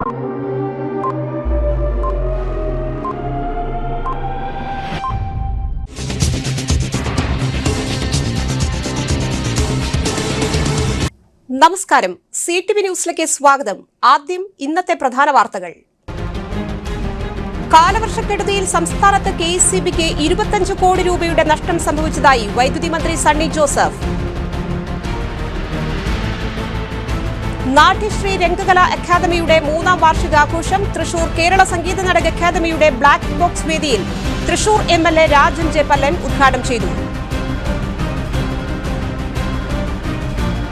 നമസ്കാരം, CTV ന്യൂസിലേക്ക് സ്വാഗതം. ആദ്യം ഇന്നത്തെ പ്രധാന വാർത്തകൾ. കാലവർഷക്കെടുതിയിൽ സംസ്ഥാനത്ത് KECBക്ക് 25 കോടി രൂപയുടെ നഷ്ടം സംഭവിച്ചതായി വൈദ്യുതി മന്ത്രി സണ്ണി ജോസഫ്. നാട്യശ്രീ രംഗകലാ അക്കാദമിയുടെ 3ാം വാർഷികാഘോഷം തൃശൂർ കേരള സംഗീത നാടക അക്കാദമിയുടെ ബ്ലാക്ക് ബോക്സ് വേദിയിൽ തൃശൂർ MLA രാജൻ ജെ പല്ലൻ ഉദ്ഘാടനം ചെയ്തു.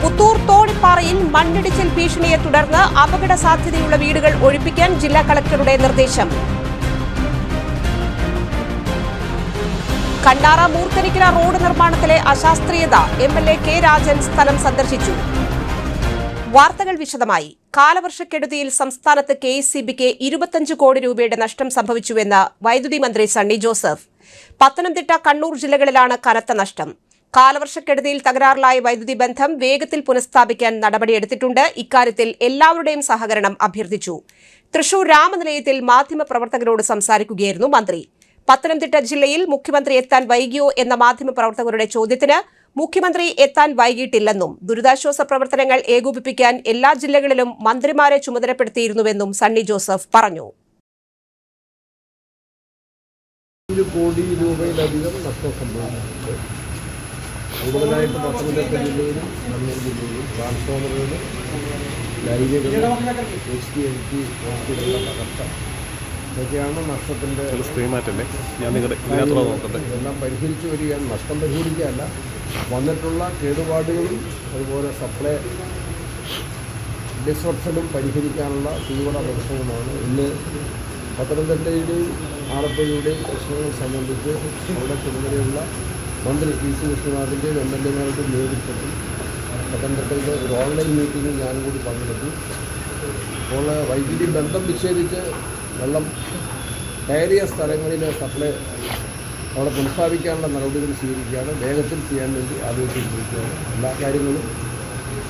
പുത്തൂർ തോണിപ്പാറയിൽ മണ്ണിടിച്ചിൽ ഭീഷണിയെ തുടർന്ന് അപകട സാധ്യതയുള്ള വീടുകൾ ഒഴിപ്പിക്കാൻ ജില്ലാ കളക്ടറുടെ നിർദ്ദേശം. കണ്ടാറ മൂർക്കനിക്കര റോഡ് നിർമ്മാണത്തിലെ അശാസ്ത്രീയത MLA കെ രാജൻ സ്ഥലം സന്ദർശിച്ചു. വാർത്തകൾ വിശദമായി. കാലവർഷക്കെടുതിയിൽ സംസ്ഥാനത്ത് KECBക്ക് 25 കോടി രൂപയുടെ നഷ്ടം സംഭവിച്ചുവെന്ന് വൈദ്യുതി മന്ത്രി സണ്ണി ജോസഫ്. പത്തനംതിട്ട, കണ്ണൂർ ജില്ലകളിലാണ് കനത്ത നഷ്ടം. കാലവർഷക്കെടുതിയിൽ തകരാറിലായ വൈദ്യുതി ബന്ധം വേഗത്തിൽ പുനഃസ്ഥാപിക്കാൻ നടപടിയെടുത്തിട്ടുണ്ട്. ഇക്കാര്യത്തിൽ എല്ലാവരുടെയും സഹകരണം അഭ്യർത്ഥിച്ചു. തൃശൂർ രാമനിലയത്തിൽ മാധ്യമപ്രവർത്തകരോട് സംസാരിക്കുകയായിരുന്നു മന്ത്രി. പത്തനംതിട്ട ജില്ലയിൽ മുഖ്യമന്ത്രി എത്താൻ വൈകിയോ എന്ന മാധ്യമപ്രവർത്തകരുടെ ചോദ്യത്തിന് മുഖ്യമന്ത്രി എത്താൻ വൈകിട്ടില്ലെന്നും ദുരിതാശ്വാസ പ്രവർത്തനങ്ങൾ ഏകോപിപ്പിക്കാൻ എല്ലാ ജില്ലകളിലും മന്ത്രിമാരെ ചുമതലപ്പെടുത്തിയിരുന്നുവെന്നും സണ്ണി ജോസഫ് പറഞ്ഞു. കൂടുതലായിട്ട് പത്തനംതിട്ട ജില്ലയിലും കണ്ണൂർ ജില്ലയിലും ട്രാൻസ്ഫോമറുകളും ലൈനുകളും HT ഹോസ്പിറ്റലിലെ തകർച്ച ഇതൊക്കെയാണ് നഷ്ടത്തിൻ്റെ എല്ലാം പരിഹരിച്ചു വരികയാണ്. നഷ്ടം പരിഹരിക്കുകയല്ല, വന്നിട്ടുള്ള കേടുപാടുകളും അതുപോലെ സപ്ലൈ ഡിസ്ട്രപ്ഷനും പരിഹരിക്കാനുള്ള തീവ്ര പരിശ്രമമാണ്. ഇന്ന് പത്തനംതിട്ടയുടെയും ആലപ്പുഴയുടെയും പ്രശ്നങ്ങൾ സംബന്ധിച്ച് അവിടെ ചുമതലയുള്ള മന്ത്രി PC വിശ്വനാഥിൻ്റെയും MLA-മാരുടെയും നേതൃത്വത്തിൽ പത്തനംതിട്ടയിലെ ഒരു ഓൺലൈൻ മീറ്റിങ്ങിൽ ഞാനും കൂടി പങ്കെടുത്തു. അപ്പോൾ വൈദ്യുതി ബന്ധം വിച്ഛേദിച്ച് വെള്ളം കയറിയ സ്ഥലങ്ങളിലെ സപ്ലൈ അവിടെ പുനഃസ്ഥാപിക്കാനുള്ള നടപടികൾ സ്വീകരിക്കുകയാണ്. വേഗത്തിൽ ചെയ്യാൻ വേണ്ടി ആലോചിച്ചിരിക്കുകയാണ്. എല്ലാ കാര്യങ്ങളും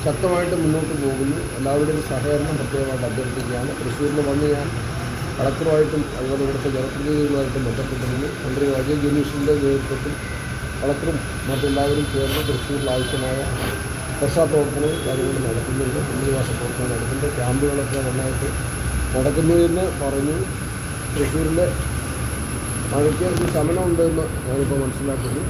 ശക്തമായിട്ട് മുന്നോട്ട് പോകുന്നു. എല്ലാവരുടെയും സഹകരണം പ്രത്യേകമായിട്ട് അഭ്യർത്ഥിക്കുകയാണ്. തൃശ്ശൂരിൽ വന്ന് ഞാൻ കളക്ടറുമായിട്ടും അതുപോലെ ഇവിടുത്തെ ജനപ്രതിനിധികളുമായിട്ടും ബന്ധപ്പെട്ടിരുന്നു. മന്ത്രി അജയ് ജനീഷിൻ്റെ നേതൃത്വത്തിൽ കളക്ടറും മറ്റെല്ലാവരും ചേർന്ന് തൃശ്ശൂരിൽ ആവശ്യമായ രക്ഷാപ്രവർത്തനവും കാര്യങ്ങളും നടത്തുന്നുണ്ട്. പുനരധിവാസ പ്രവർത്തനം നടത്തുന്നുണ്ട്. ക്യാമ്പുകളൊക്കെ നന്നായിട്ട് നടക്കുന്നു എന്ന് പറഞ്ഞു. തൃശ്ശൂരിലെ മഴയ്ക്ക് ഒരു ശമനമുണ്ടെന്ന് ഞാനിപ്പോൾ മനസ്സിലാക്കുന്നു.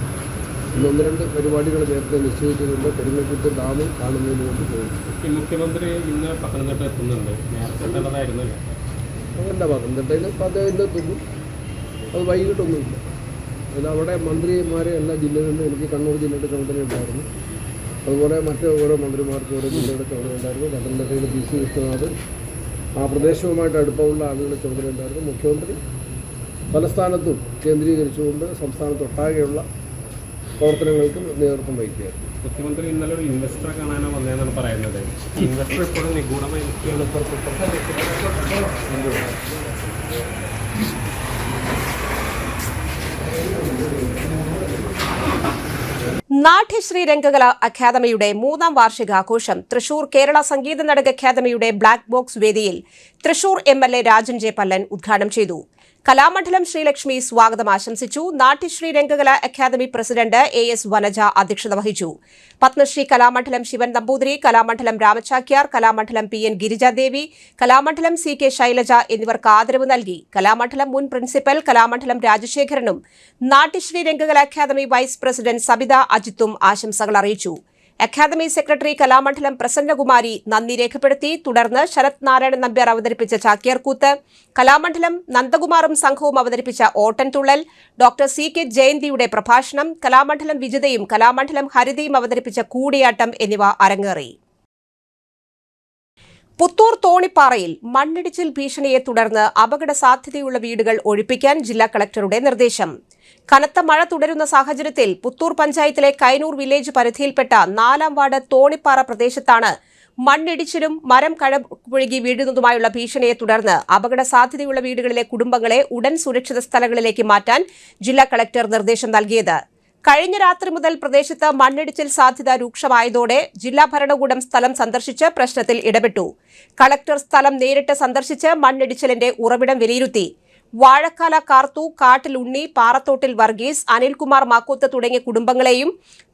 ഇന്ന് 1-2 പരിപാടികൾ നേരത്തെ നിശ്ചയിച്ചിട്ടുണ്ട്. പെരിങ്ങൽകുത്ത് ഡാം കാണുന്നതിന് വേണ്ടി പോയി. മുഖ്യമന്ത്രി ഇന്ന് പത്തനംതിട്ട എത്തുന്നുണ്ട്. അതല്ല, പത്തനംതിട്ടയിൽ അദ്ദേഹം എത്തുന്നു. അത് വൈകിട്ടൊന്നുമില്ല. അവിടെ മന്ത്രിമാരെ എല്ലാ ജില്ലകളിലും എനിക്ക് കണ്ണൂർ ജില്ലയുടെ ചുമതല ഉണ്ടായിരുന്നു. അതുപോലെ മറ്റ് ഓരോ മന്ത്രിമാർക്കും ഓരോ ജില്ലയുടെ ചുമതല ഉണ്ടായിരുന്നു. പത്തനംതിട്ടയിൽ PC വിശ്വനാഥ് ആ പ്രദേശവുമായിട്ട് അടുപ്പമുള്ള ആളുകളുടെ ചുമതല ഉണ്ടായിരുന്നു. മുഖ്യമന്ത്രി പല സ്ഥാനത്തും കേന്ദ്രീകരിച്ചുകൊണ്ട് സംസ്ഥാനത്തൊട്ടാകെയുള്ള പ്രവർത്തനങ്ങൾക്കും നേതൃത്വം വഹിക്കുകയായിരുന്നു. മുഖ്യമന്ത്രി ഇന്നലെ ഒരു ഇൻവെസ്റ്ററെ കാണാനാണ് വന്നതെന്നാണ് പറയുന്നത്. ഇൻവെസ്റ്റർ ഇപ്പോഴും നിഗൂഢമായി നാട്യശ്രീ രംഗകലാ അക്കാദമിയുടെ 3ാം വാർഷികാഘോഷം തൃശൂർ കേരള സംഗീത നാടക അക്കാദമിയുടെ ബ്ലാക്ക് ബോക്സ് വേദിയിൽ തൃശൂർ MLA രാജൻ ജെ പല്ലൻ ഉദ്ഘാടനം ചെയ്തു. കലാമണ്ഡലം ശ്രീലക്ഷ്മി സ്വാഗതം ആശംസിച്ചു. Natyashree Rangakala academy president AS Vanaja അധ്യക്ഷത വഹിച്ചു. പത്മശ്രീ കലാമണ്ഡലം ശിവൻ നമ്പൂതിരി, കലാമണ്ഡലം രാമചാക്യാർ, കലാമണ്ഡലം PN ഗിരിജാദേവി, കലാമണ്ഡലം CK ശൈലജ എന്നിവർക്ക് ആദരവ് നൽകി. കലാമണ്ഡലം മുൻ പ്രിൻസിപ്പൽ കലാമണ്ഡലം രാജശേഖരനും Natyashree Rangakala academy vice president Sabitha അജിത്തും ആശംസകൾ അറിയിച്ചു. അക്കാദമി സെക്രട്ടറി കലാമണ്ഡലം പ്രസന്നകുമാരി നന്ദി രേഖപ്പെടുത്തി. തുടർന്ന് ശരത് നാരായണൻ നമ്പ്യാർ അവതരിപ്പിച്ച ചാക്യാർകൂത്ത്, കലാമണ്ഡലം നന്ദകുമാറും സംഘവും അവതരിപ്പിച്ച ഓട്ടൻതുള്ളൽ, ഡോക്ടർ CK ജയന്തിയുടെ പ്രഭാഷണം, കലാമണ്ഡലം വിജിതയും കലാമണ്ഡലം ഹരിതയും അവതരിപ്പിച്ച കൂടിയാട്ടം എന്നിവ അരങ്ങേറി. പുത്തൂർ തോണിപ്പാറയിൽ മണ്ണിടിച്ചിൽ ഭീഷണിയെ തുടർന്ന് അപകട സാധ്യതയുള്ള വീടുകൾ ഒഴിപ്പിക്കാൻ ജില്ലാ കളക്ടറുടെ നിർദ്ദേശം. കനത്ത മഴ തുടരുന്ന സാഹചര്യത്തിൽ പുത്തൂർ പഞ്ചായത്തിലെ കൈനൂർ വില്ലേജ് പരിധിയിൽപ്പെട്ട 4ാം വാർഡ് തോണിപ്പാറ പ്രദേശത്താണ് മണ്ണിടിച്ചിലും മരം കഴപുഴകി വീഴുന്നതുമായുള്ള ഭീഷണിയെ തുടർന്ന് അപകട സാധ്യതയുള്ള വീടുകളിലെ കുടുംബങ്ങളെ ഉടൻ സുരക്ഷിത സ്ഥലങ്ങളിലേക്ക് മാറ്റാൻ ജില്ലാ കളക്ടർ നിർദ്ദേശം നൽകിയത്. കഴിഞ്ഞ രാത്രി മുതൽ പ്രദേശത്ത് മണ്ണിടിച്ചിൽ സാധ്യത രൂക്ഷമായതോടെ ജില്ലാ ഭരണകൂടം സ്ഥലം സന്ദർശിച്ച് പ്രശ്നത്തിൽ ഇടപെട്ടു. കളക്ടർ സ്ഥലം നേരിട്ട് സന്ദർശിച്ച് മണ്ണിടിച്ചിലിന്റെ ഉറവിടം വിലയിരുത്തി. വാഴക്കാല കാർത്തു, കാട്ടിൽ ഉണ്ണി, പാറത്തോട്ടിൽ വർഗീസ്, അനിൽകുമാർ മാക്കൂത്ത് തുടങ്ങിയ കുടുംബങ്ങളെയും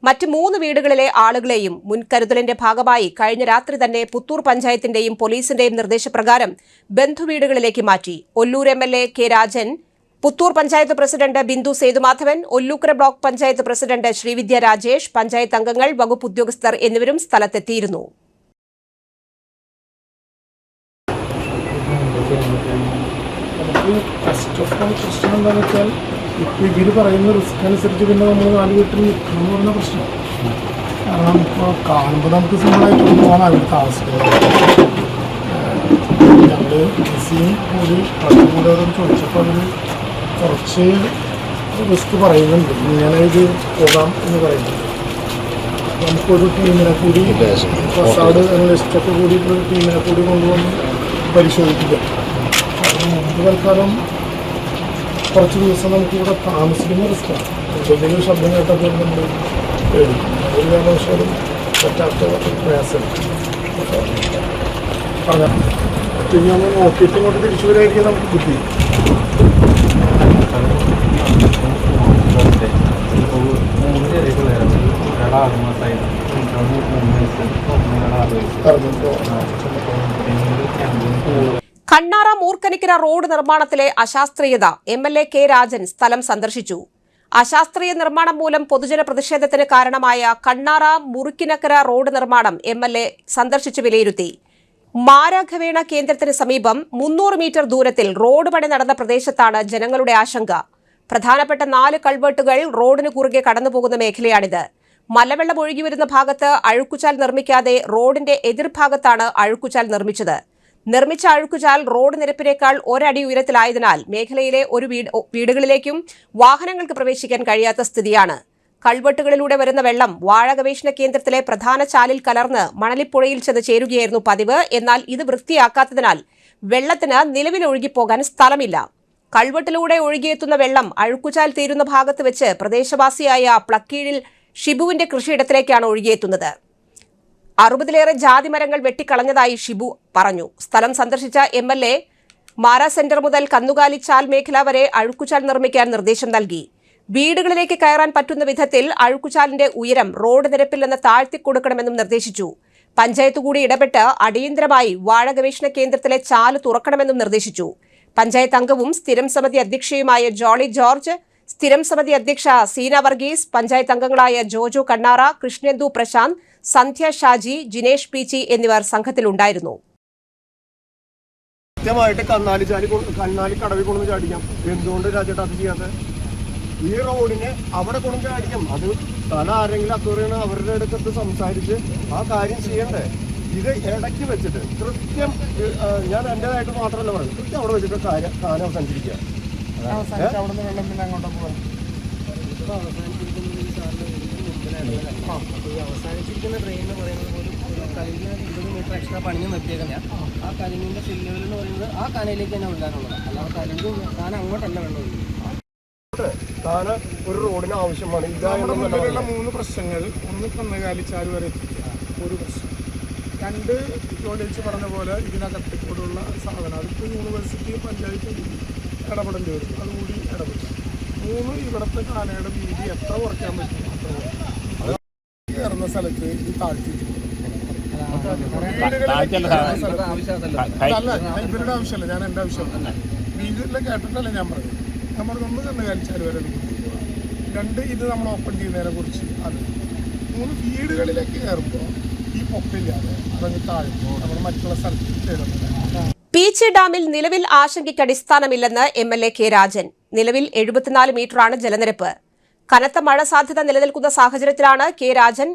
മറ്റ് 3 വീടുകളിലെ ആളുകളെയും മുൻകരുതലിന്റെ ഭാഗമായി കഴിഞ്ഞ രാത്രി തന്നെ പുത്തൂർ പഞ്ചായത്തിന്റെയും പോലീസിന്റെയും നിർദ്ദേശപ്രകാരം ബന്ധുവീടുകളിലേക്ക് മാറ്റി. Ollur MLA K Rajan, Puthur panchayat president Bindu Sethumadhavan, Ollukkara block panchayat president Srividya Rajesh, panchayat അംഗങ്ങൾ, വകുപ്പ് ഉദ്യോഗസ്ഥർ എന്നിവരും സ്ഥലത്തെത്തിയിരുന്നു. ഫസ്റ്റ് ഓഫ് ഓൾ പ്രശ്നം എന്താണെന്ന് വെച്ചാൽ ഇപ്പോൾ ഇവർ പറയുന്ന റിസ്ക് അനുസരിച്ച് പിന്നെ നമ്മൾ 4 വീട്ടിൽ നിൽക്കണം എന്ന് പറയുന്ന പ്രശ്നം. കാരണം ഇപ്പോൾ കാണുമ്പോൾ നമുക്ക് സിമ്പിളായിട്ട് പോകാൻ അവിടുത്തെ അവസ്ഥ. ഞങ്ങൾ ഡിസിയും കൂടി കൂടെ ചോദിച്ചപ്പോൾ അവർ കുറച്ച് റിസ്ക് പറയുന്നുണ്ട്. ഇങ്ങനെ ഇത് പോകാം എന്ന് പറയുന്നുണ്ട്. നമുക്കൊരു ടീമിനെ കൂടി ഫസാഡ് അനലിസ്റ്റൊക്കെ കൂടി ഒരു ടീമിനെ കൂടി കൊണ്ടുവന്ന് പരിശോധിക്കുക. മുമ്പ് തൽക്കാലം കുറച്ച് ദിവസം നമുക്കിവിടെ താമസിക്കുന്ന റിസ്ക്കാണ്. എന്തെങ്കിലും ശബ്ദം കേട്ടപ്പോൾ നമ്മൾ പേടിക്കും. ഒരു കാരണവശാലും പറ്റാത്ത പ്രയാസം പറഞ്ഞാൽ പിന്നെ നമ്മൾ നോക്കിയിട്ട് ഇങ്ങോട്ട് തിരിച്ചു വരായിരിക്കും നമുക്ക് ബുദ്ധി. കണ്ണാറ മൂർക്കനിക്കര റോഡ് നിർമ്മാണത്തിലെ അശാസ്ത്രീയത MLA കെ രാജൻ സ്ഥലം സന്ദർശിച്ചു. അശാസ്ത്രീയ നിർമ്മാണം മൂലം പൊതുജന പ്രതിഷേധത്തിന് കാരണമായ കണ്ണാറ മുറുക്കിനക്കര റോഡ് നിർമ്മാണം MLA സന്ദർശിച്ച് വിലയിരുത്തി. മാരാഘവേണ കേന്ദ്രത്തിന് സമീപം 300 മീറ്റർ ദൂരത്തിൽ റോഡ് പണി നടന്ന പ്രദേശത്താണ് ജനങ്ങളുടെ ആശങ്ക. പ്രധാനപ്പെട്ട 4 കൾവേട്ടുകൾ റോഡിന് കുറുകെ കടന്നുപോകുന്ന മേഖലയാണിത്. മലവെള്ളം ഒഴുകിവരുന്ന ഭാഗത്ത് അഴുക്കുചാൽ നിർമ്മിക്കാതെ റോഡിന്റെ എതിർഭാഗത്താണ് അഴുക്കുചാൽ നിർമ്മിച്ചത്. നിർമ്മിച്ച അഴുക്കുചാൽ റോഡ് നിരപ്പിനേക്കാൾ 1 അടി ഉയരത്തിലായതിനാൽ മേഖലയിലെ ഒരു വീടുകളിലേക്കും വാഹനങ്ങൾക്ക് പ്രവേശിക്കാൻ കഴിയാത്ത സ്ഥിതിയാണ്. കൾവെട്ടുകളിലൂടെ വരുന്ന വെള്ളം വാഴ ഗവേഷണ കേന്ദ്രത്തിലെ പ്രധാന ചാലിൽ കലർന്ന് മണലിപ്പുഴയിൽ ചെന്ന് ചേരുകയായിരുന്നു പതിവ്. എന്നാൽ ഇത് വൃത്തിയാക്കാത്തതിനാൽ വെള്ളത്തിന് നിലവിൽ ഒഴുകിപ്പോകാൻ സ്ഥലമില്ല. കൾവെട്ടിലൂടെ ഒഴുകിയെത്തുന്ന വെള്ളം അഴുക്കുചാൽ തീരുന്ന ഭാഗത്ത് വെച്ച് പ്രദേശവാസിയായ പ്ലക്കീഴിൽ ഷിബുവിന്റെ കൃഷിയിടത്തിലേക്കാണ് ഒഴുകിയെത്തുന്നത്. 60-ലേറെ ജാതിമരങ്ങൾ വെട്ടിക്കളഞ്ഞതായി ഷിബു പറഞ്ഞു. സ്ഥലം സന്ദർശിച്ച MLA മാര സെന്റർ മുതൽ കന്നുകാലി ചാൽ മേഖല വരെ അഴുക്കുചാൽ നിർമ്മിക്കാൻ നിർദ്ദേശം നൽകി. വീടുകളിലേക്ക് കയറാൻ പറ്റുന്ന വിധത്തിൽ അഴുക്കുചാലിന്റെ ഉയരം റോഡ് നിരപ്പിൽ നിന്ന് താഴ്ത്തിക്കൊടുക്കണമെന്നും നിർദ്ദേശിച്ചു. പഞ്ചായത്ത് കൂടി ഇടപെട്ട് അടിയന്തരമായി വാഴ ഗവേഷണ കേന്ദ്രത്തിലെ ചാല് തുറക്കണമെന്നും നിർദ്ദേശിച്ചു. പഞ്ചായത്ത് അംഗവും സ്ഥിരം സമിതി അധ്യക്ഷയുമായ ജോളി ജോർജ്, സ്ഥിരം സമിതി അധ്യക്ഷ സീന വർഗീസ്, പഞ്ചായത്ത് അംഗങ്ങളായ ജോജോ കണ്ണാറ, കൃഷ്ണേന്ദു പ്രശാന്ത്, സന്ധ്യ ഷാജി, ജിനേഷ് പീച്ചി എന്നിവർ സംഘത്തിലുണ്ടായിരുന്നു. കൃത്യമായിട്ട് കണ്ണാലി കടവിൽ കൊണ്ടു ചാടിക്കാം. എന്തുകൊണ്ട് രാജേട്ട അത് ചെയ്യാതെ? ഈ റോഡിനെ അവിടെ കൊണ്ടു ചാടിക്കാം. അത് സ്ഥലം ആരെങ്കിലും അക്വറിയാണ് അവരുടെ അടുത്ത് സംസാരിച്ച് ആ കാര്യം ചെയ്യണ്ടേ? ഇത് ഇടയ്ക്ക് വെച്ചിട്ട് കൃത്യം ഞാൻ എൻ്റെതായിട്ട് മാത്രമല്ല പറയുന്നത്, കൃത്യം അവിടെ വെച്ചിട്ട് കാര്യം അവസാനിച്ചിരിക്കുക. അവസാനിച്ചിരിക്കുന്ന ട്രെയിൻ എന്ന് പറയുന്നത് പോലും ഒരു കഴിഞ്ഞ 20 മീറ്റർ എക്സ്ട്രാ പണിഞ്ഞ് നിർത്തിയേക്കില്ല. ആ കലിങ്ങിൻ്റെ സില്ലുകൾ എന്ന് പറയുന്നത് ആ കാനയിലേക്ക് തന്നെ ഒഴുകാനുള്ളത്. അല്ലാതെ കലിങ്ങ് കാന അങ്ങോട്ടല്ല വെള്ളം. താന ഒരു റോഡിന് ആവശ്യമാണ്. ഇതായുള്ള 3 പ്രശ്നങ്ങൾ: ഒന്ന് കന്നുകാലിച്ചാൽ വരെ എത്തിക്കുക, ഒരു പ്രശ്നം. 2 ചോദിച്ച് പറഞ്ഞ പോലെ ഇതിനകത്ത് കൂടെയുള്ള സാധനം, അതിപ്പോൾ യൂണിവേഴ്സിറ്റിയും പഞ്ചായത്തും ഇടപെടേണ്ടി വരും, അതുകൂടി ഇടപെടും. 3 ഇവിടുത്തെ കാനയുടെ വീതി എത്ര കുറയ്ക്കാൻ പറ്റും അത്ര കയറുന്ന സ്ഥലത്ത് ഈ താഴ്ത്തി അല്ല, ഇവരുടെ ആവശ്യമല്ല, ഞാൻ എൻ്റെ ആവശ്യമല്ല. വീട്ടിലെ കേട്ടിട്ടല്ല ഞാൻ പറയും. നമ്മൾ കന്നുകാലിച്ചാൽ വരെ 2 ഇത് നമ്മൾ ഓപ്പൺ ചെയ്യുന്നതിനെ കുറിച്ച്. അത് 3 വീടുകളിലേക്ക് കയറുമ്പോൾ ഈ പൊക്കില്ലാതെ അതങ്ങ് താഴ്ന്നു നമ്മൾ മറ്റുള്ള സ്ഥലത്ത് ചെയ്യണം. പീച്ചി ഡാമിൽ നിലവിൽ ആശങ്കയ്ക്ക് അടിസ്ഥാനമില്ലെന്ന് MLA കെ രാജൻ. നിലവിൽ 74 മീറ്ററാണ് ജലനിരപ്പ്. കനത്ത മഴ സാധ്യത നിലനിൽക്കുന്ന സാഹചര്യത്തിലാണ് കെ രാജൻ